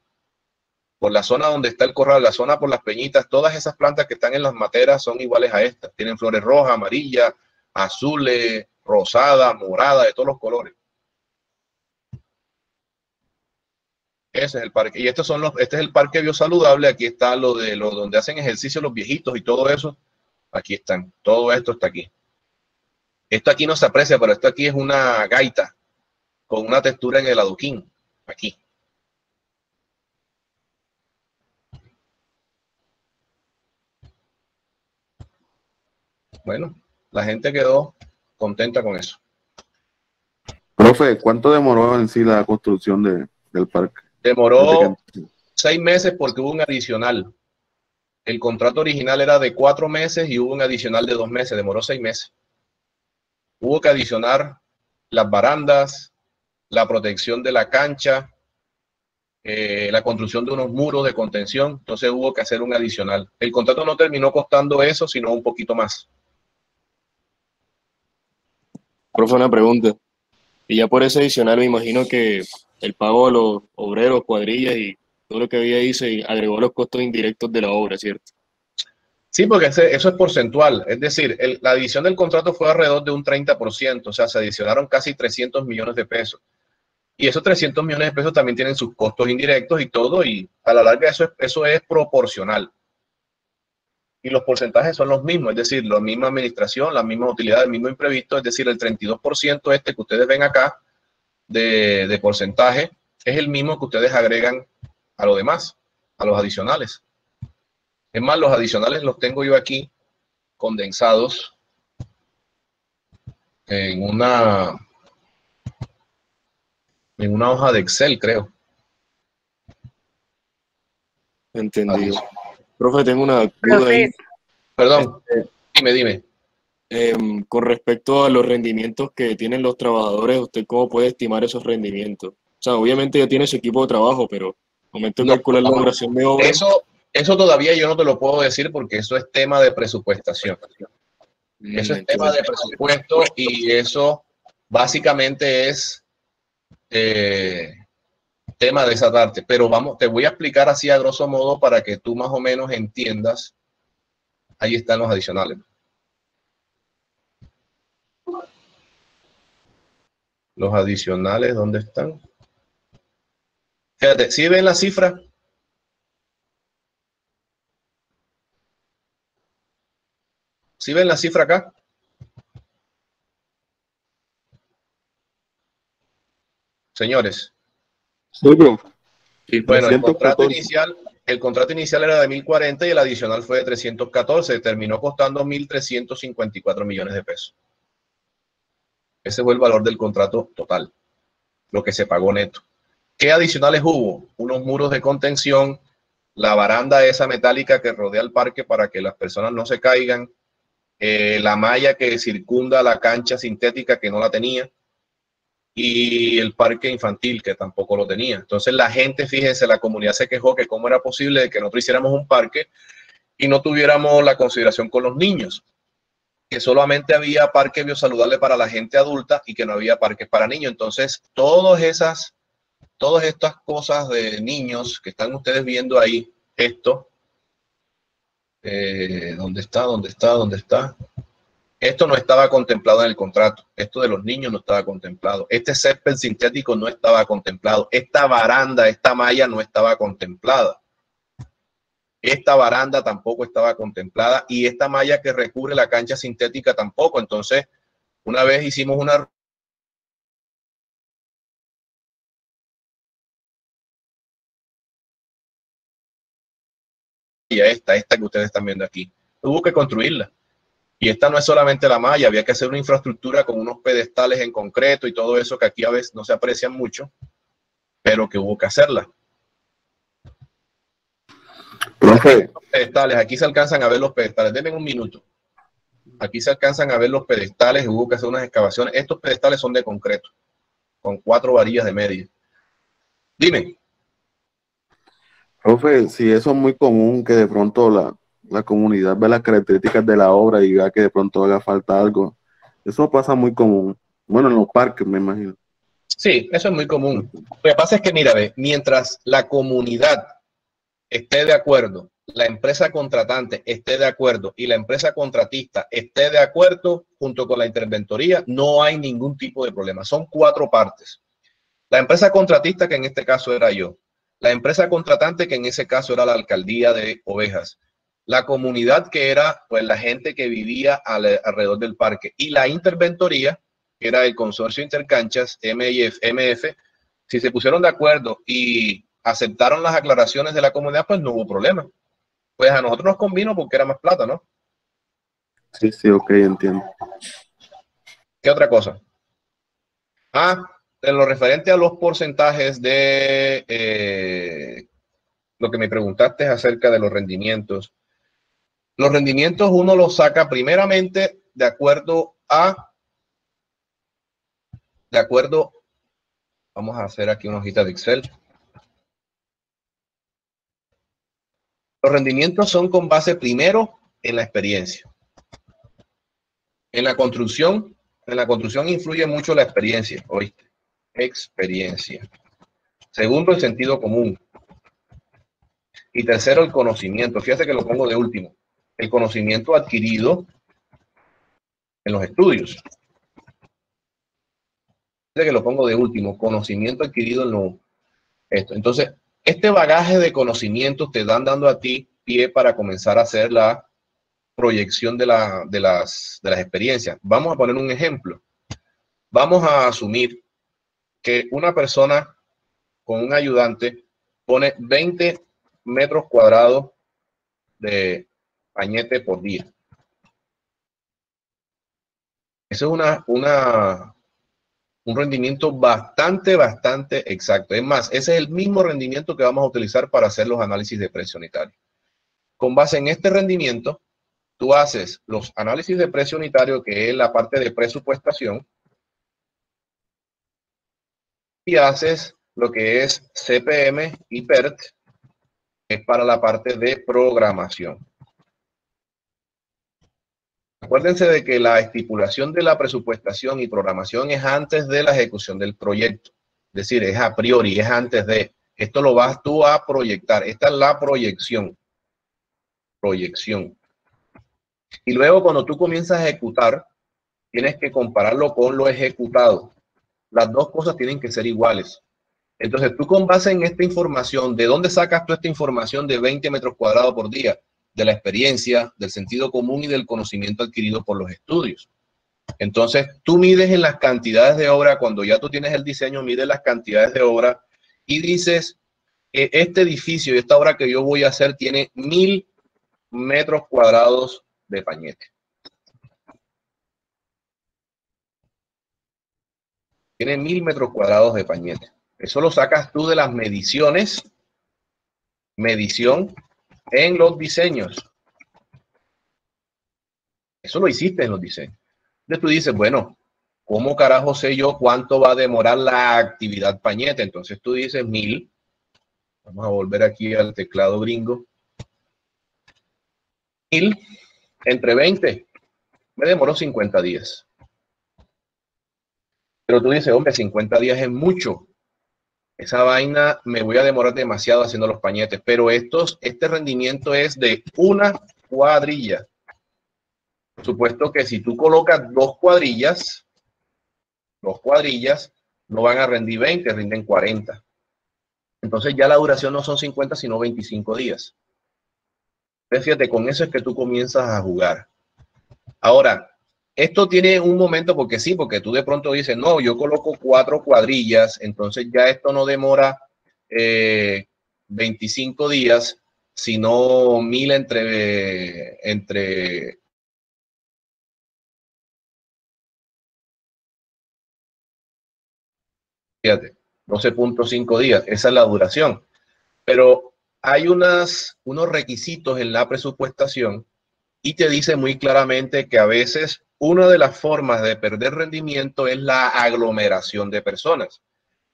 Por la zona donde está el corral, la zona por las peñitas, todas esas plantas que están en las materas son iguales a estas. Tienen flores rojas, amarillas, azules, rosadas, moradas, de todos los colores. Ese es el parque. Y este es el parque biosaludable. Aquí está donde hacen ejercicio los viejitos y todo eso. Aquí están. Todo esto está aquí. Esto aquí no se aprecia, pero esto aquí es una gaita con una textura en el adoquín. Aquí. Bueno, la gente quedó contenta con eso. Profe, ¿cuánto demoró en sí la construcción del parque? Demoró 6 meses porque hubo un adicional. El contrato original era de 4 meses y hubo un adicional de 2 meses. Demoró 6 meses. Hubo que adicionar las barandas, la protección de la cancha, la construcción de unos muros de contención. Entonces hubo que hacer un adicional. El contrato no terminó costando eso, sino un poquito más. Profe, una pregunta. Y ya por ese adicional me imagino que el pago a los obreros, cuadrillas y todo lo que había ahí se agregó a los costos indirectos de la obra, ¿cierto? Sí, porque eso es porcentual. Es decir, la adición del contrato fue alrededor de un 30%. O sea, se adicionaron casi 300 millones de pesos. Y esos 300 millones de pesos también tienen sus costos indirectos y todo, y a la larga eso es proporcional. Y los porcentajes son los mismos, es decir, la misma administración, la misma utilidad, el mismo imprevisto, es decir, el 32% este que ustedes ven acá de porcentaje es el mismo que ustedes agregan a lo demás, a los adicionales. Es más, los adicionales los tengo yo aquí condensados en una hoja de Excel, creo. Entendido. Profe, tengo una duda ahí. Perdón, dime. Con respecto a los rendimientos que tienen los trabajadores, ¿usted cómo puede estimar esos rendimientos? O sea, obviamente ya tiene su equipo de trabajo, pero al momento de calcular la duración de obra... Eso todavía yo no te lo puedo decir porque eso es tema de presupuestación. Eso es tema de presupuesto y eso básicamente es tema de esa parte. Pero te voy a explicar así a grosso modo para que tú más o menos entiendas. Ahí están los adicionales. Los adicionales, ¿dónde están? Fíjate, ¿sí ven la cifra? ¿Sí ven la cifra acá? Señores. Sí, bro. Bueno, el contrato inicial era de 1.040 y el adicional fue de 314. Terminó costando 1.354 millones de pesos. Ese fue el valor del contrato total, lo que se pagó neto. ¿Qué adicionales hubo? Unos muros de contención, la baranda esa metálica que rodea el parque para que las personas no se caigan, la malla que circunda la cancha sintética que no la tenía, y el parque infantil que tampoco lo tenía. Entonces la gente, fíjense, la comunidad se quejó que cómo era posible de que nosotros hiciéramos un parque y no tuviéramos la consideración con los niños, que solamente había parque biosaludable para la gente adulta y que no había parques para niños. Entonces todas estas cosas de niños que están ustedes viendo ahí, esto, ¿dónde está? Esto no estaba contemplado en el contrato. Esto de los niños no estaba contemplado. Este césped sintético no estaba contemplado. Esta baranda, esta malla no estaba contemplada. Esta baranda tampoco estaba contemplada y esta malla que recubre la cancha sintética tampoco. Entonces, una vez hicimos una... Y esta que ustedes están viendo aquí. Hubo que construirla. Y esta no es solamente la malla, había que hacer una infraestructura con unos pedestales en concreto y todo eso que aquí a veces no se aprecian mucho, pero que hubo que hacerla. Profe. Pedestales, aquí se alcanzan a ver los pedestales. Denme un minuto. Aquí se alcanzan a ver los pedestales, hubo que hacer unas excavaciones. Estos pedestales son de concreto, con 4 varillas de media. Dime. Profe, si eso es muy común que de pronto la comunidad ve las características de la obra y vea que de pronto haga falta algo. Eso pasa muy común. Bueno, en los parques, me imagino. Sí, eso es muy común. Lo que pasa es que, mira, mientras la comunidad esté de acuerdo, la empresa contratante esté de acuerdo y la empresa contratista esté de acuerdo junto con la interventoría, no hay ningún tipo de problema. Son 4 partes. La empresa contratista, que en este caso era yo. La empresa contratante, que en ese caso era la alcaldía de Ovejas. La comunidad, que era pues la gente que vivía alrededor del parque. Y la interventoría, que era el consorcio Intercanchas, MF. Si se pusieron de acuerdo y aceptaron las aclaraciones de la comunidad, pues no hubo problema. Pues a nosotros nos convino porque era más plata, ¿no? Sí, ok, entiendo. ¿Qué otra cosa? En lo referente a los porcentajes de lo que me preguntaste acerca de los rendimientos. Los rendimientos uno los saca primeramente de acuerdo, vamos a hacer aquí una hojita de Excel. Los rendimientos son con base primero en la experiencia. En la construcción influye mucho la experiencia, ¿oíste? Experiencia. Segundo, el sentido común. Y tercero, el conocimiento. Fíjate que lo pongo de último. El conocimiento adquirido en los estudios. que lo pongo de último, conocimiento adquirido en lo esto. Entonces, este bagaje de conocimientos te dan dando a ti pie para comenzar a hacer la proyección de las experiencias. Vamos a poner un ejemplo. Vamos a asumir que una persona con un ayudante pone 20 metros cuadrados de pañete por día. Eso es un rendimiento bastante exacto. Es más, ese es el mismo rendimiento que vamos a utilizar para hacer los análisis de precio unitario. Con base en este rendimiento, tú haces los análisis de precio unitario, que es la parte de presupuestación, y haces lo que es CPM y PERT, que es para la parte de programación. Acuérdense de que la estipulación de la presupuestación y programación es antes de la ejecución del proyecto. Es decir, es a priori, es antes de. Esto lo vas tú a proyectar. Esta es la proyección. Proyección. Y luego cuando tú comienzas a ejecutar, tienes que compararlo con lo ejecutado. Las dos cosas tienen que ser iguales. Entonces tú con base en esta información, ¿de dónde sacas tú esta información de 20 metros cuadrados por día? De la experiencia, del sentido común y del conocimiento adquirido por los estudios. Entonces, tú mides en las cantidades de obra, cuando ya tú tienes el diseño, mides las cantidades de obra y dices, este edificio y esta obra que yo voy a hacer tiene 1000 metros cuadrados de pañete. Tiene 1000 metros cuadrados de pañete. Eso lo sacas tú de las mediciones, medición en los diseños. Eso lo hiciste en los diseños. Entonces tú dices, bueno, ¿cómo carajo sé yo cuánto va a demorar la actividad pañete? Entonces tú dices 1000. Vamos a volver aquí al teclado gringo. 1000 entre 20. Me demoró 50 días. Pero tú dices, hombre, 50 días es mucho. Esa vaina me voy a demorar demasiado haciendo los pañetes. Pero este rendimiento es de una cuadrilla. Por supuesto que si tú colocas dos cuadrillas no van a rendir 20, rinden 40. Entonces ya la duración no son 50, sino 25 días. Entonces, fíjate, con eso es que tú comienzas a jugar. Ahora, esto tiene un momento porque sí, porque tú de pronto dices, no, yo coloco 4 cuadrillas, entonces ya esto no demora 25 días, sino 1000 entre fíjate, 12.5 días, esa es la duración. Pero hay unos requisitos en la presupuestación y te dice muy claramente que a veces una de las formas de perder rendimiento es la aglomeración de personas.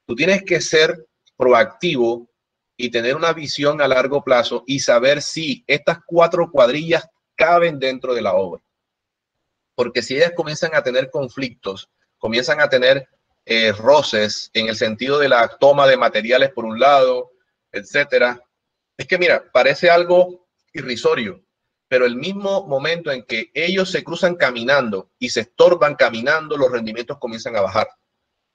Tú tienes que ser proactivo y tener una visión a largo plazo y saber si estas 4 cuadrillas caben dentro de la obra. Porque si ellas comienzan a tener conflictos, comienzan a tener roces en el sentido de la toma de materiales por un lado, etcétera. Es que mira, parece algo irrisorio, pero el mismo momento en que ellos se cruzan caminando y se estorban caminando, los rendimientos comienzan a bajar.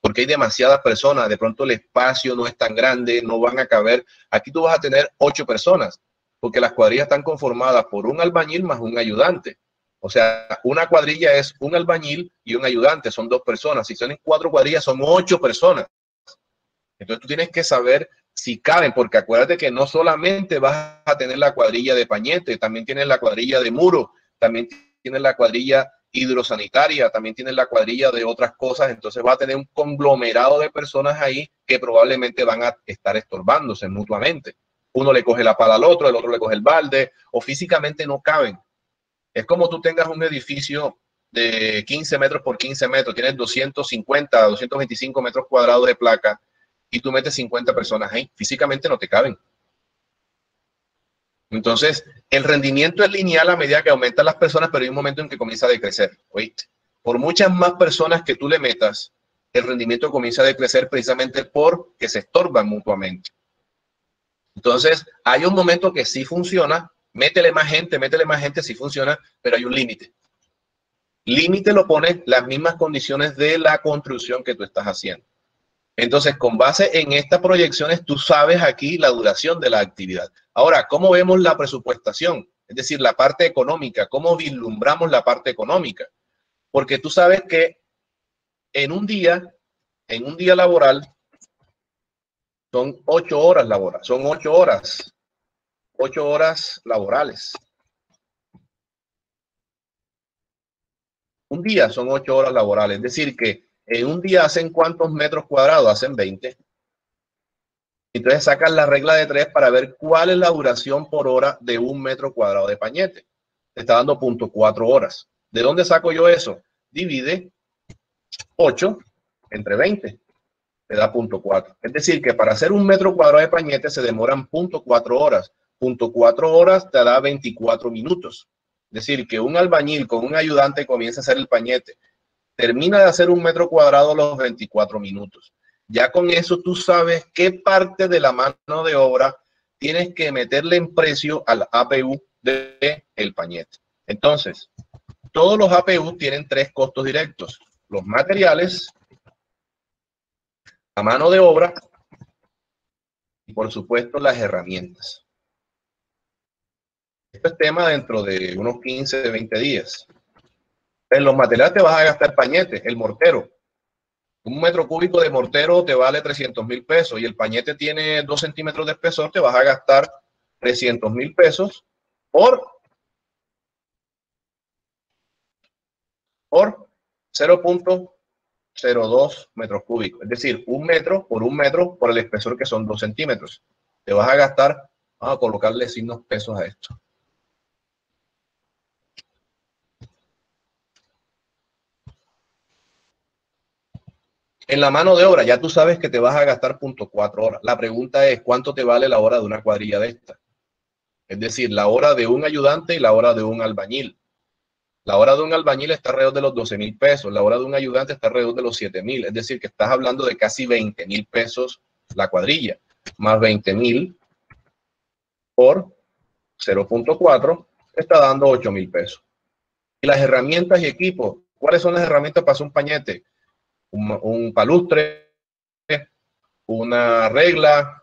Porque hay demasiadas personas, de pronto el espacio no es tan grande, no van a caber. Aquí tú vas a tener 8 personas, porque las cuadrillas están conformadas por un albañil más un ayudante. O sea, una cuadrilla es un albañil y un ayudante, son 2 personas. Si son 4 cuadrillas, son 8 personas. Entonces tú tienes que saber si caben, porque acuérdate que no solamente vas a tener la cuadrilla de pañete, también tienes la cuadrilla de muro, también tienes la cuadrilla hidrosanitaria, también tienes la cuadrilla de otras cosas. Entonces va a tener un conglomerado de personas ahí que probablemente van a estar estorbándose mutuamente. Uno le coge la pala al otro, el otro le coge el balde, o físicamente no caben. Es como tú tengas un edificio de 15 metros por 15 metros, tienes 250, 225 metros cuadrados de placa y tú metes 50 personas ahí. Físicamente no te caben. Entonces, el rendimiento es lineal a medida que aumentan las personas, pero hay un momento en que comienza a decrecer. ¿Oíste? Por muchas más personas que tú le metas, el rendimiento comienza a decrecer precisamente porque se estorban mutuamente. Entonces, hay un momento que sí funciona. Métele más gente, sí funciona, pero hay un límite. Límite lo pones las mismas condiciones de la construcción que tú estás haciendo. Entonces, con base en estas proyecciones, tú sabes aquí la duración de la actividad. Ahora, ¿cómo vemos la presupuestación? Es decir, la parte económica. ¿Cómo vislumbramos la parte económica? Porque tú sabes que en un día laboral, son 8 horas laborales, son 8 horas laborales. Un día son 8 horas laborales, es decir que en un día hacen ¿cuántos metros cuadrados? Hacen 20. Entonces sacas la regla de 3 para ver cuál es la duración por hora de 1 metro cuadrado de pañete. Te está dando 0.4 horas. ¿De dónde saco yo eso? Divide 8 entre 20. Te da 0.4. Es decir, que para hacer 1 metro cuadrado de pañete se demoran 0.4 horas. 0.4 horas te da 24 minutos. Es decir, que un albañil con un ayudante comienza a hacer el pañete. Termina de hacer 1 metro cuadrado a los 24 minutos. Ya con eso tú sabes qué parte de la mano de obra tienes que meterle en precio al APU del pañete. Entonces, todos los APU tienen 3 costos directos. Los materiales, la mano de obra y por supuesto las herramientas. Esto es tema dentro de unos 15, 20 días. En los materiales te vas a gastar pañete, el mortero. 1 metro cúbico de mortero te vale 300.000 pesos y el pañete tiene 2 centímetros de espesor, te vas a gastar 300.000 pesos por 0.02 metros cúbicos. Es decir, 1 metro por el espesor que son 2 centímetros. Te vas a gastar, vamos a colocarle signos pesos a esto. En la mano de obra ya tú sabes que te vas a gastar 0.4 horas. La pregunta es, ¿cuánto te vale la hora de una cuadrilla de esta? Es decir, la hora de un ayudante y la hora de un albañil. La hora de un albañil está alrededor de los 12.000 pesos. La hora de un ayudante está alrededor de los 7.000. Es decir, que estás hablando de casi 20.000 pesos la cuadrilla. Más 20.000 por 0.4 está dando 8.000 pesos. Y las herramientas y equipos. ¿Cuáles son las herramientas para hacer un pañete? Un palustre, una regla,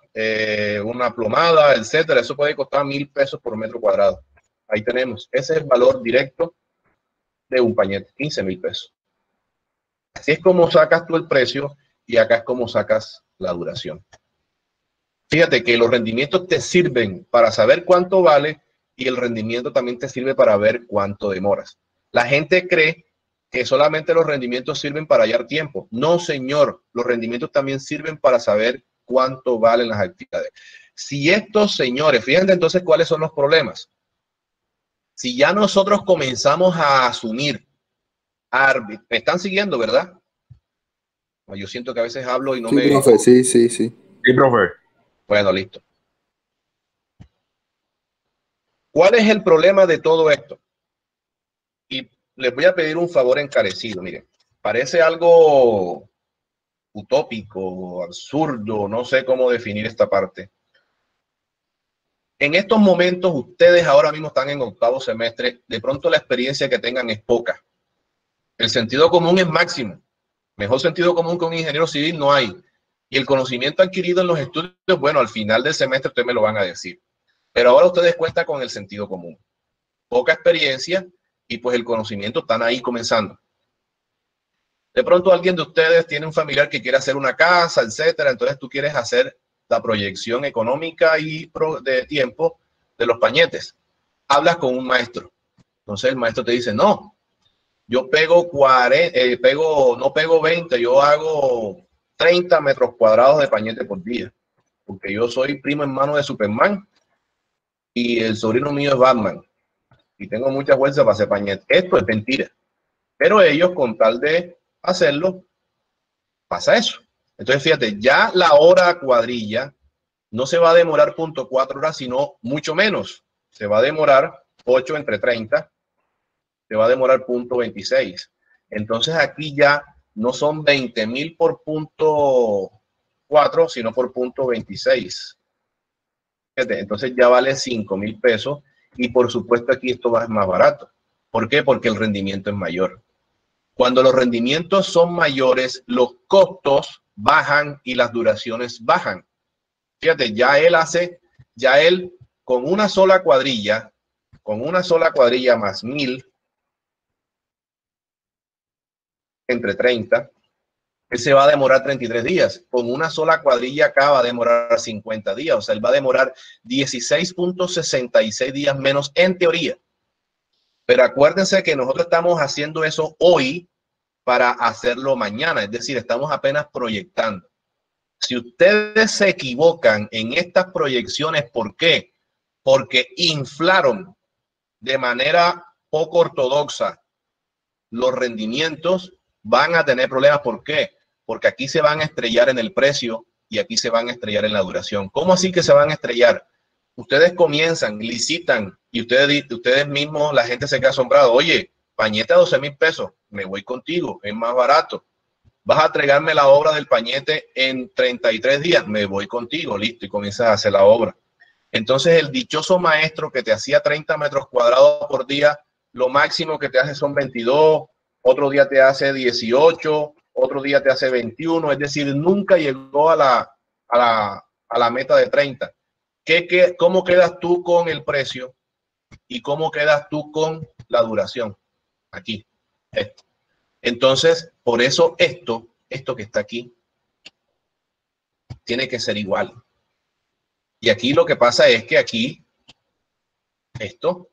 una plomada, etcétera. Eso puede costar 1.000 pesos por metro cuadrado. Ahí tenemos. Ese es el valor directo de un pañete, 15.000 pesos. Así es como sacas tú el precio y acá es como sacas la duración. Fíjate que los rendimientos te sirven para saber cuánto vale y el rendimiento también te sirve para ver cuánto demoras. La gente cree que solamente los rendimientos sirven para hallar tiempo. No, señor, los rendimientos también sirven para saber cuánto valen las actividades. Si estos señores, fíjense entonces cuáles son los problemas. Si ya nosotros comenzamos a asumir, me están siguiendo, ¿verdad? Yo siento que a veces hablo y no me... Profe, sí. Sí, profe. Bueno, listo. ¿Cuál es el problema de todo esto? Y les voy a pedir un favor encarecido, miren. Parece algo utópico, absurdo, no sé cómo definir esta parte. En estos momentos, ustedes ahora mismo están en 8º semestre, de pronto la experiencia que tengan es poca. El sentido común es máximo. Mejor sentido común que un ingeniero civil no hay. Y el conocimiento adquirido en los estudios, bueno, al final del semestre ustedes me lo van a decir. Pero ahora ustedes cuentan con el sentido común. Poca experiencia y pues el conocimiento están ahí comenzando. De pronto alguien de ustedes tiene un familiar que quiere hacer una casa, etcétera. Entonces tú quieres hacer la proyección económica y de tiempo de los pañetes. Hablas con un maestro. Entonces el maestro te dice, no, yo pego 40, no pego 20, yo hago 30 metros cuadrados de pañete por día. Porque yo soy primo hermano de Superman y el sobrino mío es Batman. Y tengo mucha fuerza para hacer pañete. Esto es mentira. Pero ellos, con tal de hacerlo, pasa eso. Entonces, fíjate, ya la hora cuadrilla no se va a demorar 0.4 horas, sino mucho menos. Se va a demorar 8 entre 30. Se va a demorar 0.26. Entonces, aquí ya no son 20.000 por 0.4, sino por 0.26. Fíjate, entonces ya vale 5.000 pesos. Y por supuesto aquí esto va más barato. ¿Por qué? Porque el rendimiento es mayor. Cuando los rendimientos son mayores, los costos bajan y las duraciones bajan. Fíjate, ya él con una sola cuadrilla más 1000 entre 30, él se va a demorar 33 días. Con una sola cuadrilla acá va a demorar 50 días. O sea, él va a demorar 16.66 días menos en teoría. Pero acuérdense que nosotros estamos haciendo eso hoy para hacerlo mañana. Es decir, estamos apenas proyectando. Si ustedes se equivocan en estas proyecciones, ¿por qué? Porque inflaron de manera poco ortodoxa los rendimientos, van a tener problemas. ¿Por qué? Porque aquí se van a estrellar en el precio y aquí se van a estrellar en la duración. ¿Cómo así que se van a estrellar? Ustedes comienzan, licitan y ustedes mismos, la gente se queda asombrado. Oye, pañete a 12,000 pesos, me voy contigo, es más barato. Vas a entregarme la obra del pañete en 33 días, me voy contigo, listo, y comienzas a hacer la obra. Entonces el dichoso maestro que te hacía 30 metros cuadrados por día, lo máximo que te hace son 22, otro día te hace 18, otro día te hace 21, es decir, nunca llegó a la meta de 30. ¿Cómo quedas tú con el precio y cómo quedas tú con la duración? Aquí, esto. Entonces, por eso esto que está aquí, tiene que ser igual. Y aquí lo que pasa es que aquí, esto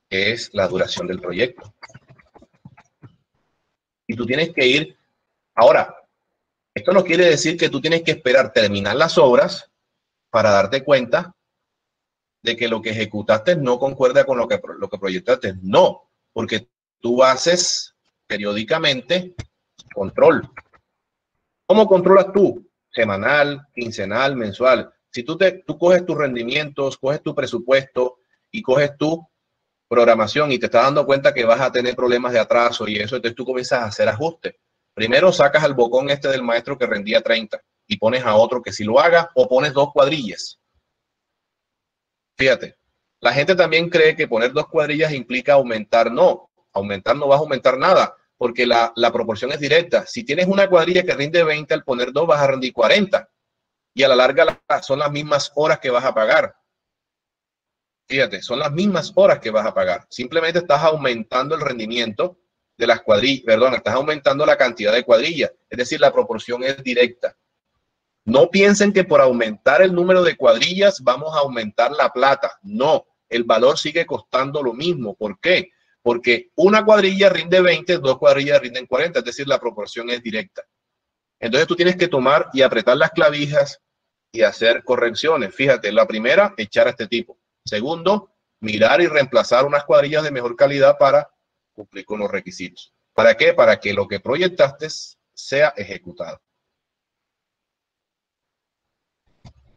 es la duración del proyecto. Y tú tienes que ir. Ahora, esto no quiere decir que tú tienes que esperar terminar las obras para darte cuenta de que lo que ejecutaste no concuerda con lo que proyectaste. No, porque tú haces periódicamente control. ¿Cómo controlas tú? Semanal, quincenal, mensual. Si tú coges tus rendimientos, coges tu presupuesto y coges tu programación y te estás dando cuenta que vas a tener problemas de atraso y eso, entonces tú comienzas a hacer ajustes. Primero sacas al bocón este del maestro que rendía 30 y pones a otro que sí lo haga, o pones 2 cuadrillas. Fíjate, la gente también cree que poner 2 cuadrillas implica aumentar. No, aumentar no vas a aumentar nada, porque la proporción es directa. Si tienes una cuadrilla que rinde 20, al poner 2 vas a rendir 40. Y a la larga son las mismas horas que vas a pagar. Fíjate, son las mismas horas que vas a pagar. Simplemente estás aumentando el rendimiento de las cuadrillas, perdón, estás aumentando la cantidad de cuadrillas. Es decir, la proporción es directa. No piensen que por aumentar el número de cuadrillas vamos a aumentar la plata. No, el valor sigue costando lo mismo. ¿Por qué? Porque una cuadrilla rinde 20, 2 cuadrillas rinden 40, es decir, la proporción es directa. Entonces tú tienes que tomar y apretar las clavijas y hacer correcciones. Fíjate, la primera, echar a este tipo. Segundo, mirar y reemplazar unas cuadrillas de mejor calidad para cumplir con los requisitos. ¿Para qué? Para que lo que proyectaste sea ejecutado.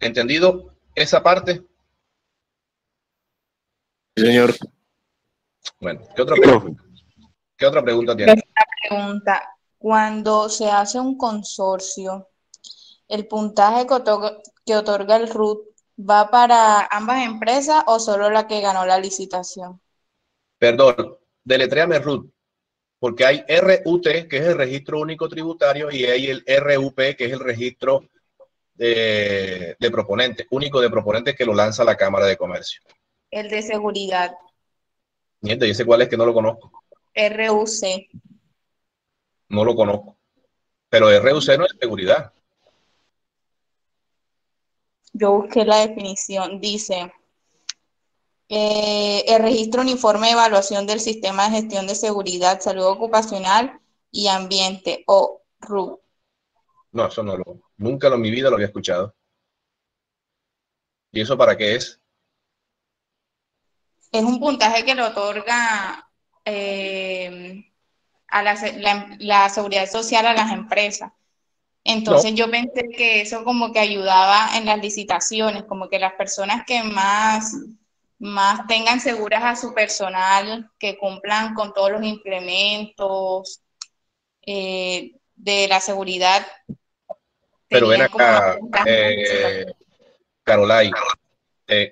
¿Entendido esa parte? Sí, señor. Bueno, ¿qué otra pregunta tiene? Una pregunta. Cuando se hace un consorcio, ¿el puntaje que otorga el RUT va para ambas empresas o solo la que ganó la licitación? Perdón, deletréame RUT, porque hay RUT, que es el registro único tributario, y hay el RUP, que es el registro de proponentes, único de proponentes, que lo lanza la Cámara de Comercio. El de seguridad. Miente, ¿y ese cuál es? Que no lo conozco. RUC. No lo conozco. Pero RUC no es seguridad. Yo busqué la definición. Dice, el registro uniforme de evaluación del sistema de gestión de seguridad, salud ocupacional y ambiente, o RUC. No, eso nunca en mi vida lo había escuchado. ¿Y eso para qué es? Es un puntaje que le otorga a la seguridad social a las empresas. Entonces yo pensé que eso como que ayudaba en las licitaciones, como que las personas que más tengan seguras a su personal, que cumplan con todos los implementos de la seguridad. Pero ven acá, Carolai,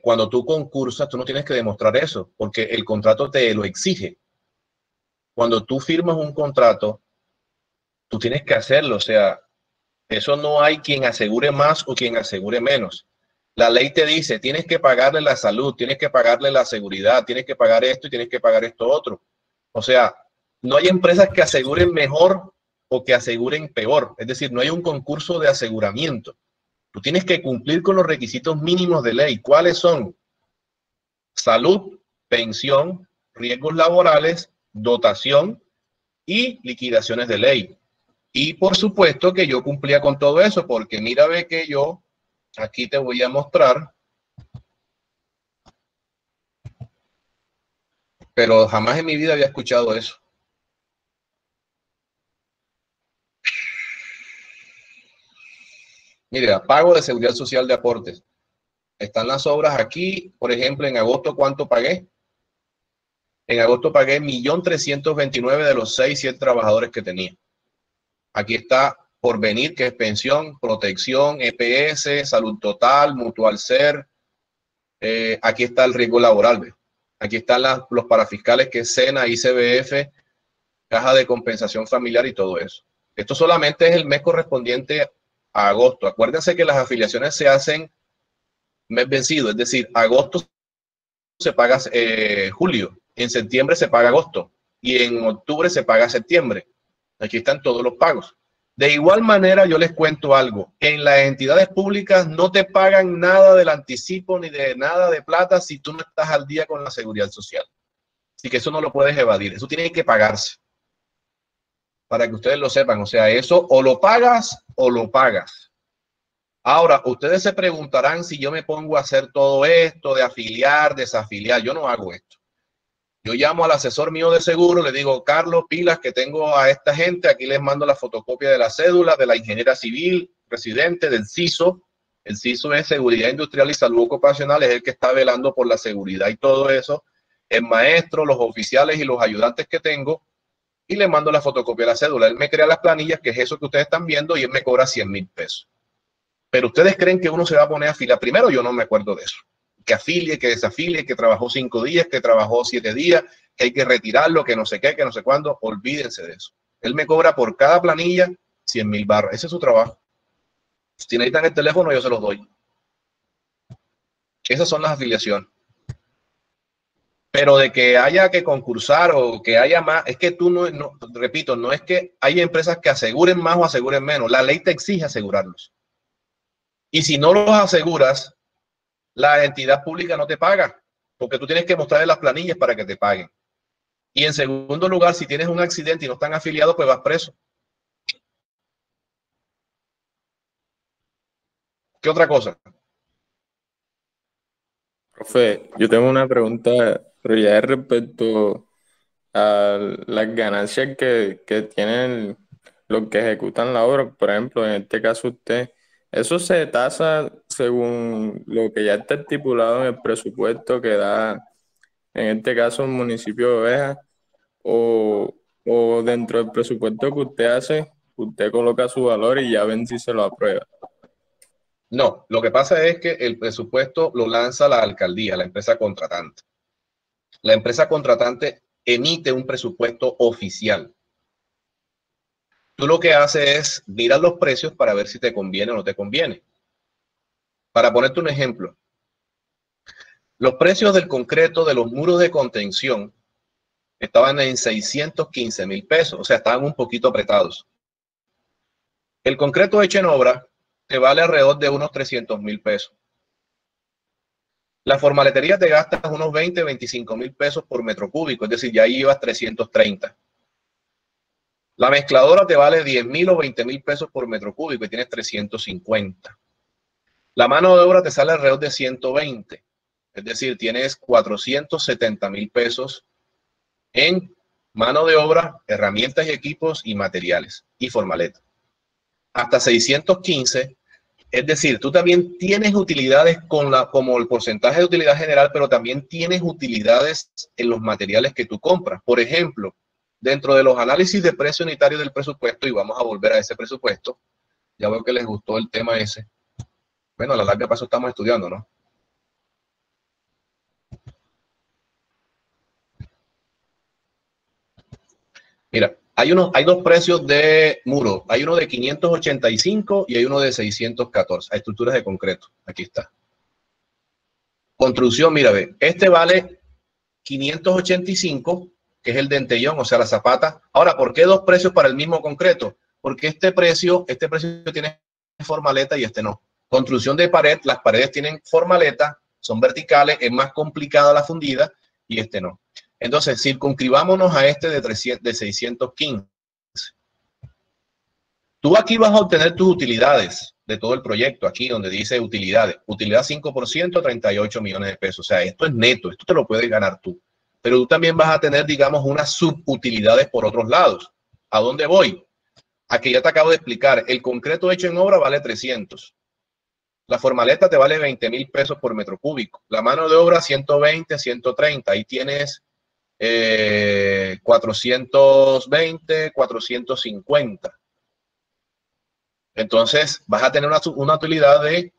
cuando tú concursas, tú no tienes que demostrar eso, porque el contrato te lo exige. Cuando tú firmas un contrato, tú tienes que hacerlo. O sea, eso no hay quien asegure más o quien asegure menos. La ley te dice, tienes que pagarle la salud, tienes que pagarle la seguridad, tienes que pagar esto y tienes que pagar esto otro. O sea, no hay empresas que aseguren mejor o que aseguren peor. Es decir, no hay un concurso de aseguramiento. Tú tienes que cumplir con los requisitos mínimos de ley. ¿Cuáles son? Salud, pensión, riesgos laborales, dotación y liquidaciones de ley. Y por supuesto que yo cumplía con todo eso, porque mira, ve que yo aquí te voy a mostrar, pero jamás en mi vida había escuchado eso. Mira, pago de seguridad social de aportes. Están las obras aquí, por ejemplo, en agosto, ¿cuánto pagué? En agosto pagué 1.329.000 de los 7 trabajadores que tenía. Aquí está Porvenir, que es pensión, protección, EPS, salud total, mutual ser. Aquí está el riesgo laboral. ¿Ve? Aquí están los parafiscales, que es SENA, ICBF, caja de compensación familiar y todo eso. Esto solamente es el mes correspondiente a agosto. Acuérdense que las afiliaciones se hacen mes vencido, es decir, agosto se paga julio, en septiembre se paga agosto y en octubre se paga septiembre. Aquí están todos los pagos. De igual manera, yo les cuento algo. En las entidades públicas no te pagan nada del anticipo ni de nada de plata si tú no estás al día con la seguridad social. Así que eso no lo puedes evadir. Eso tiene que pagarse. Para que ustedes lo sepan. O sea, eso o lo pagas o lo pagas. Ahora, ustedes se preguntarán si yo me pongo a hacer todo esto de afiliar, desafiliar. Yo no hago esto. Yo llamo al asesor mío de seguro, le digo, Carlos, pilas que tengo a esta gente, aquí les mando la fotocopia de la cédula, de la ingeniera civil, residente, del CISO. El CISO es Seguridad Industrial y Salud Ocupacional, es el que está velando por la seguridad y todo eso. El maestro, los oficiales y los ayudantes que tengo, y le mando la fotocopia de la cédula. Él me crea las planillas, que es eso que ustedes están viendo, y él me cobra 100.000 pesos. Pero ustedes creen que uno se va a poner a afilar. Primero, yo no me acuerdo de eso. Que afilie, que desafilie, que trabajó 5 días, que trabajó 7 días, que hay que retirarlo, que no sé qué, que no sé cuándo. Olvídense de eso. Él me cobra por cada planilla 100.000 barras. Ese es su trabajo. Si necesitan el teléfono, yo se los doy. Esas son las afiliaciones. Pero de que haya que concursar o que haya más, es que tú no, repito, no es que hay empresas que aseguren más o aseguren menos. La ley te exige asegurarlos. Y si no los aseguras, la entidad pública no te paga, porque tú tienes que mostrarle las planillas para que te paguen. Y en segundo lugar, si tienes un accidente y no están afiliados, pues vas preso. ¿Qué otra cosa? Profe, yo tengo una pregunta, pero ya es respecto a las ganancias que tienen los que ejecutan la obra. Por ejemplo, en este caso usted, ¿eso se tasa según lo que ya está estipulado en el presupuesto que da, en este caso, el municipio de Oveja? O dentro del presupuesto que usted hace, usted coloca su valor y ya ven si se lo aprueba? No, lo que pasa es que el presupuesto lo lanza la alcaldía, la empresa contratante. La empresa contratante emite un presupuesto oficial. Tú lo que haces es mirar los precios para ver si te conviene o no te conviene. Para ponerte un ejemplo, los precios del concreto de los muros de contención estaban en 615.000 pesos, o sea, estaban un poquito apretados. El concreto hecho en obra te vale alrededor de unos 300.000 pesos. La formaletería te gastas unos 25.000 pesos por metro cúbico, es decir, ya ahí ibas 330. La mezcladora te vale 10.000 o 20.000 pesos por metro cúbico y tienes 350. La mano de obra te sale alrededor de 120, es decir, tienes 470.000 pesos en mano de obra, herramientas y equipos y materiales y formaleta. Hasta 615. Es decir, tú también tienes utilidades como el porcentaje de utilidad general, pero también tienes utilidades en los materiales que tú compras. Por ejemplo, dentro de los análisis de precio unitario del presupuesto, y vamos a volver a ese presupuesto, ya veo que les gustó el tema ese. Bueno, a la larga paso estamos estudiando, ¿no? Mira, hay dos precios de muro. Hay uno de 585 y hay uno de 614. Hay estructuras de concreto. Aquí está. Construcción, mira, ve. Este vale 585, que es el dentellón, o sea, la zapata. Ahora, ¿por qué dos precios para el mismo concreto? Porque este precio tiene formaleta y este no. Construcción de pared, las paredes tienen formaleta, son verticales, es más complicada la fundida y este no. Entonces, circunscribámonos a este de 615. Tú aquí vas a obtener tus utilidades de todo el proyecto, aquí donde dice utilidades. Utilidad 5%, 38 millones de pesos. O sea, esto es neto, esto te lo puedes ganar tú. Pero tú también vas a tener, digamos, unas subutilidades por otros lados. ¿A dónde voy? A que ya te acabo de explicar. El concreto hecho en obra vale 300. La formaleta te vale 20,000 pesos por metro cúbico. La mano de obra 120, 130. Ahí tienes 420, 450. Entonces vas a tener una utilidad de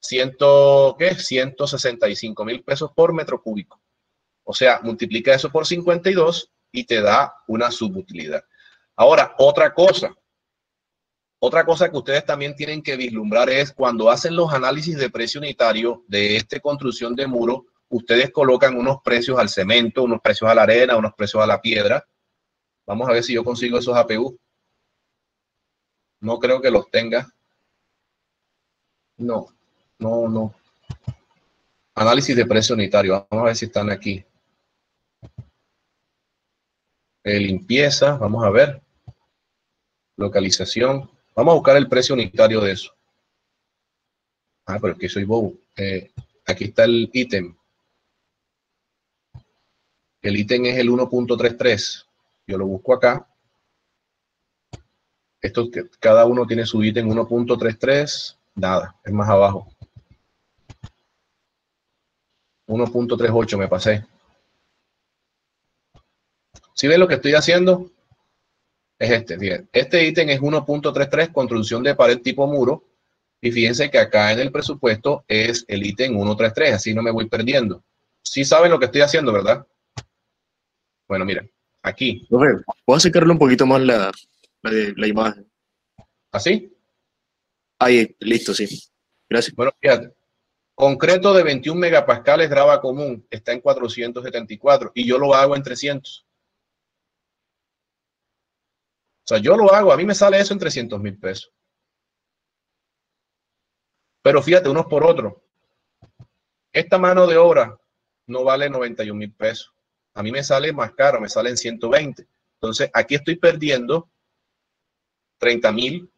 165,000 pesos por metro cúbico. O sea, multiplica eso por 52 y te da una subutilidad. Ahora, otra cosa que ustedes también tienen que vislumbrar es cuando hacen los análisis de precio unitario de esta construcción de muro, ustedes colocan unos precios al cemento, unos precios a la arena, unos precios a la piedra. Vamos a ver si yo consigo esos APU. No creo que los tenga. No. Análisis de precio unitario. Vamos a ver si están aquí. Limpieza. Vamos a ver. Localización. Vamos a buscar el precio unitario de eso. Ah, pero es que soy bobo. Aquí está el ítem. El ítem es el 1.33. Yo lo busco acá. Esto, cada uno tiene su ítem 1.33. Nada, es más abajo. 1.38 me pasé. ¿Sí ven lo que estoy haciendo? Es este, bien. Este ítem es 1.33, construcción de pared tipo muro. Y fíjense que acá en el presupuesto es el ítem 133, así no me voy perdiendo. Sí saben lo que estoy haciendo, ¿verdad? Bueno, miren, aquí. ¿Puedo acercarle un poquito más la imagen? ¿Así? Ahí, listo, sí. Gracias. Bueno, fíjate. Concreto de 21 megapascales grava común está en 474 y yo lo hago en 300. O sea, yo lo hago, a mí me sale eso en 300,000 pesos. Pero fíjate, unos por otros. Esta mano de obra no vale 91,000 pesos. A mí me sale más caro, me sale en 120. Entonces, aquí estoy perdiendo 30,000,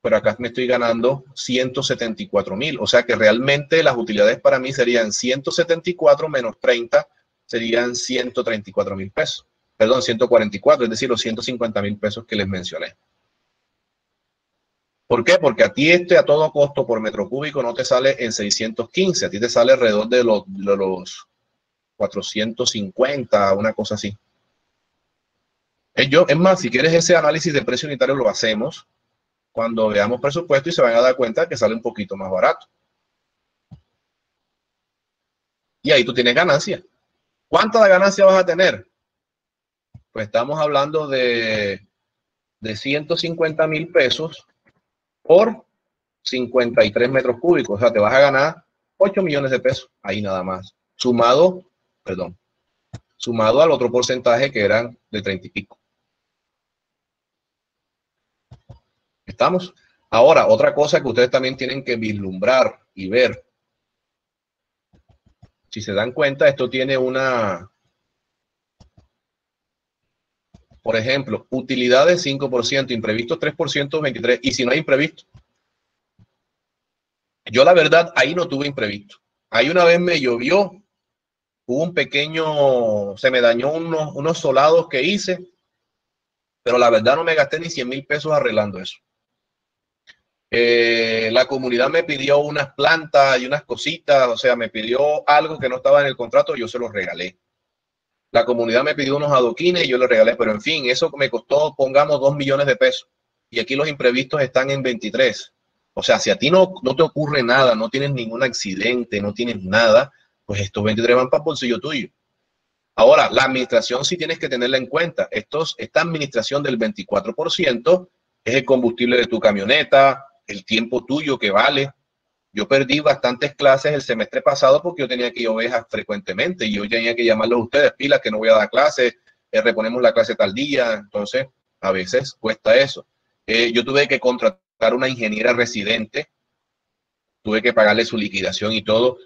pero acá me estoy ganando 174,000. O sea que realmente las utilidades para mí serían 174 menos 30, serían 134,000 pesos. Perdón, 144, es decir, los 150,000 pesos que les mencioné. ¿Por qué? Porque a ti a todo costo por metro cúbico no te sale en 615, a ti te sale alrededor de los 450, una cosa así. Es más, si quieres ese análisis de precio unitario lo hacemos cuando veamos presupuesto y se van a dar cuenta que sale un poquito más barato. Y ahí tú tienes ganancia. ¿Cuánta ganancia vas a tener? Pues estamos hablando de 150,000 pesos por 53 metros cúbicos. O sea, te vas a ganar 8 millones de pesos. Ahí nada más. Sumado al otro porcentaje que eran de 30 y pico. ¿Estamos? Ahora, otra cosa que ustedes también tienen que vislumbrar y ver. Si se dan cuenta, esto tiene por ejemplo, utilidades 5%, imprevistos 3%, 23%. Y si no hay imprevisto. Yo la verdad, ahí no tuve imprevisto. Ahí una vez me llovió, se me dañó unos solados que hice, pero la verdad no me gasté ni 100,000 pesos arreglando eso. La comunidad me pidió unas plantas y unas cositas, o sea, me pidió algo que no estaba en el contrato, yo se los regalé. La comunidad me pidió unos adoquines y yo les regalé, pero en fin, eso me costó, pongamos, 2 millones de pesos. Y aquí los imprevistos están en 23. O sea, si a ti no te ocurre nada, no tienes ningún accidente, no tienes nada, pues estos 23 van para el bolsillo tuyo. Ahora, la administración sí tienes que tenerla en cuenta. Esta administración del 24% es el combustible de tu camioneta, el tiempo tuyo que vale. Yo perdí bastantes clases el semestre pasado porque yo tenía que ir a ovejas frecuentemente y yo tenía que llamarlos a ustedes, pilas, que no voy a dar clases, reponemos la clase tal día. Entonces, a veces cuesta eso. Yo tuve que contratar una ingeniera residente, tuve que pagarle su liquidación y todo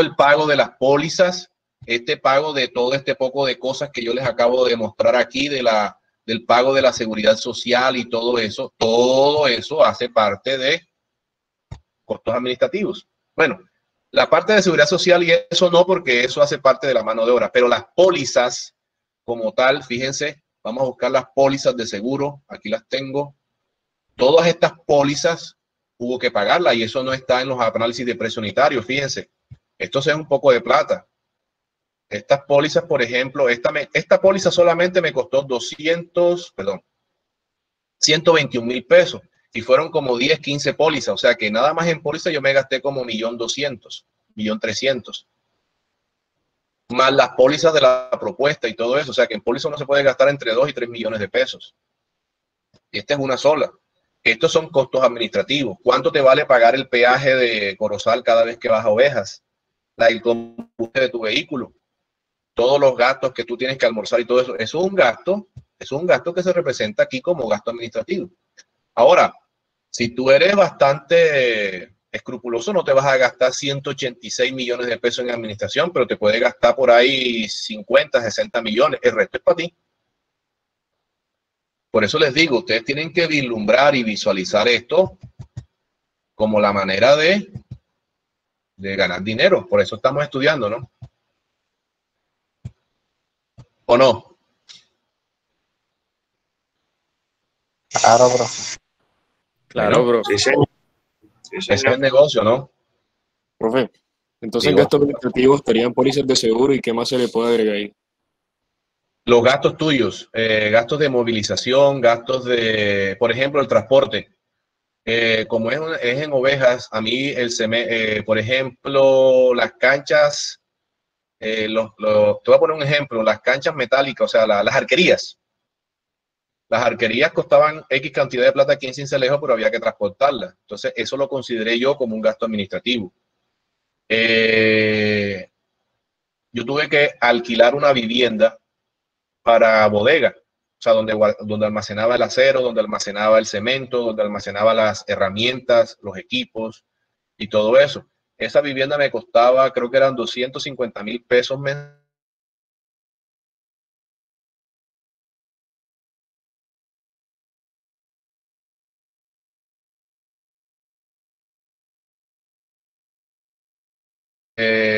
el pago de las pólizas, este pago de todo este poco de cosas que yo les acabo de mostrar aquí, del pago de la seguridad social y todo eso hace parte de costos administrativos. Bueno, la parte de seguridad social y eso no, porque eso hace parte de la mano de obra, pero las pólizas como tal, fíjense, vamos a buscar las pólizas de seguro, aquí las tengo. Todas estas pólizas hubo que pagarlas y eso no está en los análisis de precio unitario, fíjense. Esto es un poco de plata. Estas pólizas, por ejemplo, esta póliza solamente me costó 121,000 pesos y fueron como 10, 15 pólizas. O sea que nada más en póliza yo me gasté como 1.200.000, 1.300.000. Más las pólizas de la propuesta y todo eso. O sea que en póliza uno se puede gastar entre 2 y 3 millones de pesos. Y esta es una sola. Estos son costos administrativos. ¿Cuánto te vale pagar el peaje de Corozal cada vez que vas a Ovejas? El combustible de tu vehículo. Todos los gastos que tú tienes que almorzar y todo eso. Eso es un gasto que se representa aquí como gasto administrativo. Ahora, si tú eres bastante escrupuloso, no te vas a gastar 186 millones de pesos en administración, pero te puedes gastar por ahí 50, 60 millones. El resto es para ti. Por eso les digo, ustedes tienen que vislumbrar y visualizar esto como la manera de ganar dinero. Por eso estamos estudiando, ¿no? ¿O no? Claro, bro. Claro, bro. Sí, señor. Ese es el negocio, ¿no? Profe, entonces en Digo, gastos administrativos estarían pólizas de seguro y qué más se le puede agregar ahí. los gastos tuyos, gastos de movilización, gastos de, por ejemplo, el transporte. Como es en Ovejas, a mí por ejemplo, las canchas, te voy a poner un ejemplo, las canchas metálicas, o sea, las arquerías. Las arquerías costaban X cantidad de plata aquí en Sincelejo, pero había que transportarlas. Entonces, eso lo consideré yo como un gasto administrativo. Yo tuve que alquilar una vivienda para bodega, o sea, donde almacenaba el acero, donde almacenaba el cemento, donde almacenaba las herramientas, los equipos y todo eso. Esa vivienda me costaba, creo que eran 250,000 pesos mensuales.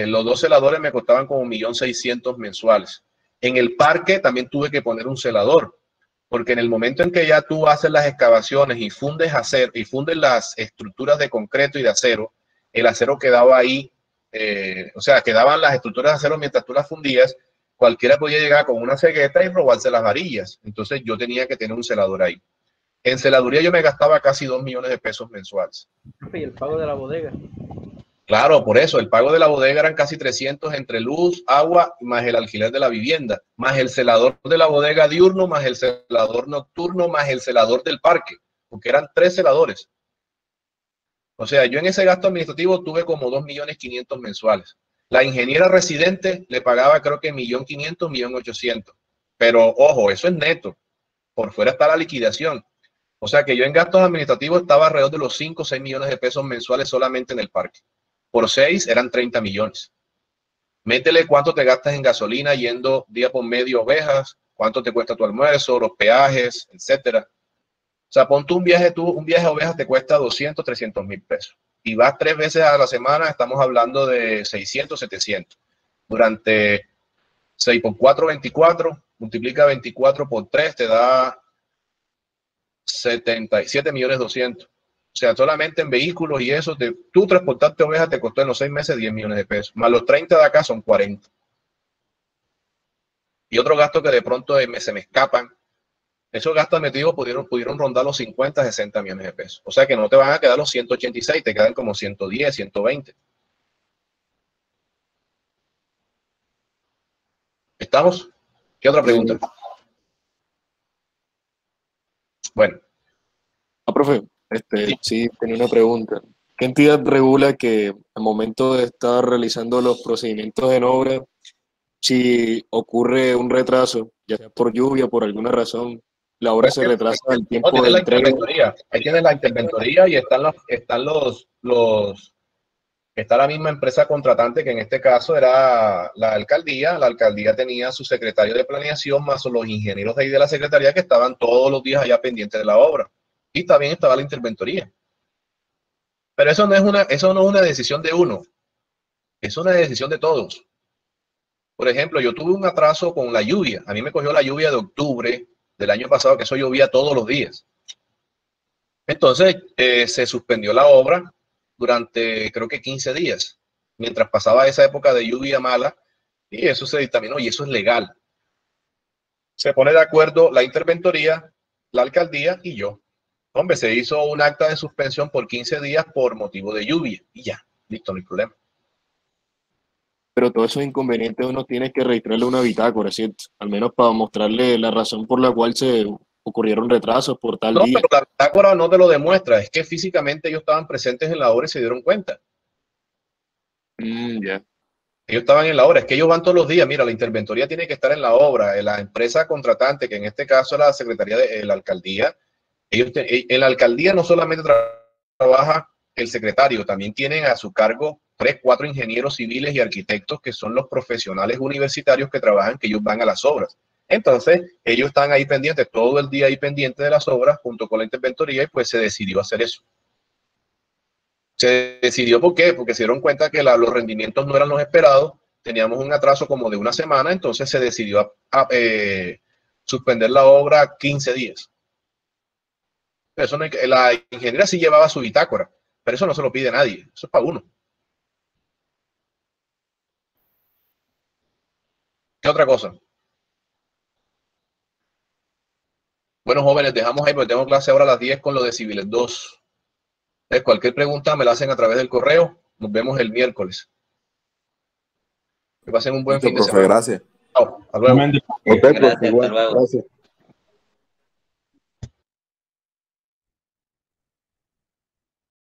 Los dos celadores me costaban como 1.600.000 mensuales. En el parque también tuve que poner un celador, porque en el momento en que ya tú haces las excavaciones y fundes acero y fundes las estructuras de concreto y de acero, el acero quedaba ahí, o sea, quedaban las estructuras de acero mientras tú las fundías, cualquiera podía llegar con una cegueta y robarse las varillas. Entonces yo tenía que tener un celador ahí. En celaduría yo me gastaba casi 2 millones de pesos mensuales. Y el pago de la bodega. Claro, por eso, el pago de la bodega eran casi 300 entre luz, agua, más el alquiler de la vivienda, más el celador de la bodega diurno, más el celador nocturno, más el celador del parque, porque eran 3 celadores. O sea, yo en ese gasto administrativo tuve como 2.500.000 mensuales. La ingeniera residente le pagaba creo que 1.500.000, 1.800.000. Pero ojo, eso es neto. Por fuera está la liquidación. O sea que yo en gastos administrativos estaba alrededor de los 5 o 6 millones de pesos mensuales solamente en el parque. Por 6 eran 30 millones. Métele cuánto te gastas en gasolina yendo día por medio a Ovejas, cuánto te cuesta tu almuerzo, los peajes, etcétera. O sea, ponte un viaje a Ovejas te cuesta 200, 300,000 pesos. Y vas 3 veces a la semana, estamos hablando de 600, 700. Durante 6 por 4, 24, multiplica 24 por 3, te da 77.200.000. O sea, solamente en vehículos y eso, tú transportarte Ovejas te costó en los 6 meses 10 millones de pesos. Más los 30 de acá son 40. Y otros gastos que de pronto se me escapan. Esos gastos administrativos pudieron rondar los 50, 60 millones de pesos. O sea que no te van a quedar los 186, te quedan como 110, 120. ¿Estamos? ¿Qué otra pregunta? Bueno. Profe, sí, tenía una pregunta. ¿Qué entidad regula que al momento de estar realizando los procedimientos en obra, si ocurre un retraso, ya sea por lluvia o por alguna razón, la obra se retrasa el tiempo de la entrega? interventoría. Ahí tienes la interventoría y está la misma empresa contratante, que en este caso era la alcaldía. La alcaldía tenía su secretario de planeación más los ingenieros de ahí de la secretaría que estaban todos los días allá pendientes de la obra. Y también estaba la interventoría. Pero eso no es una decisión de uno. Es una decisión de todos. Por ejemplo, yo tuve un atraso con la lluvia. A mí me cogió la lluvia de octubre del año pasado, que eso llovía todos los días. Entonces, se suspendió la obra durante, creo que 15 días, mientras pasaba esa época de lluvia mala, y eso se dictaminó, y eso es legal. Se pone de acuerdo la interventoría, la alcaldía y yo. Hombre, se hizo un acta de suspensión por 15 días por motivo de lluvia, y ya, listo, no hay problema. Pero todos esos inconvenientes uno tiene que registrarle una bitácora, ¿cierto? Al menos para mostrarle la razón por la cual se ocurrieron retrasos por tal día. No, pero la bitácora no te lo demuestra, es que físicamente ellos estaban presentes en la obra y se dieron cuenta. Ya. Ellos estaban en la obra, es que ellos van todos los días. Mira, la interventoría tiene que estar en la obra, la empresa contratante, que en este caso es la secretaría de la alcaldía. En la alcaldía no solamente trabaja el secretario, también tienen a su cargo 3, 4 ingenieros civiles y arquitectos, que son los profesionales universitarios que trabajan, que ellos van a las obras. Entonces, ellos están ahí pendientes, todo el día ahí pendientes de las obras, junto con la interventoría, y pues se decidió hacer eso. Se decidió, ¿por qué? Porque se dieron cuenta que los rendimientos no eran los esperados, teníamos un atraso como de una semana, entonces se decidió suspender la obra 15 días. Eso no hay la ingeniera sí llevaba su bitácora, pero eso no se lo pide nadie, eso es para uno. ¿Qué otra cosa? Bueno, jóvenes, dejamos ahí porque tengo clase ahora a las 10 con lo de Civiles 2. Cualquier pregunta me la hacen a través del correo. Nos vemos el miércoles. Que pasen un buen fin de semana. Gracias. Chao, hasta luego. Gracias, hasta luego. Gracias.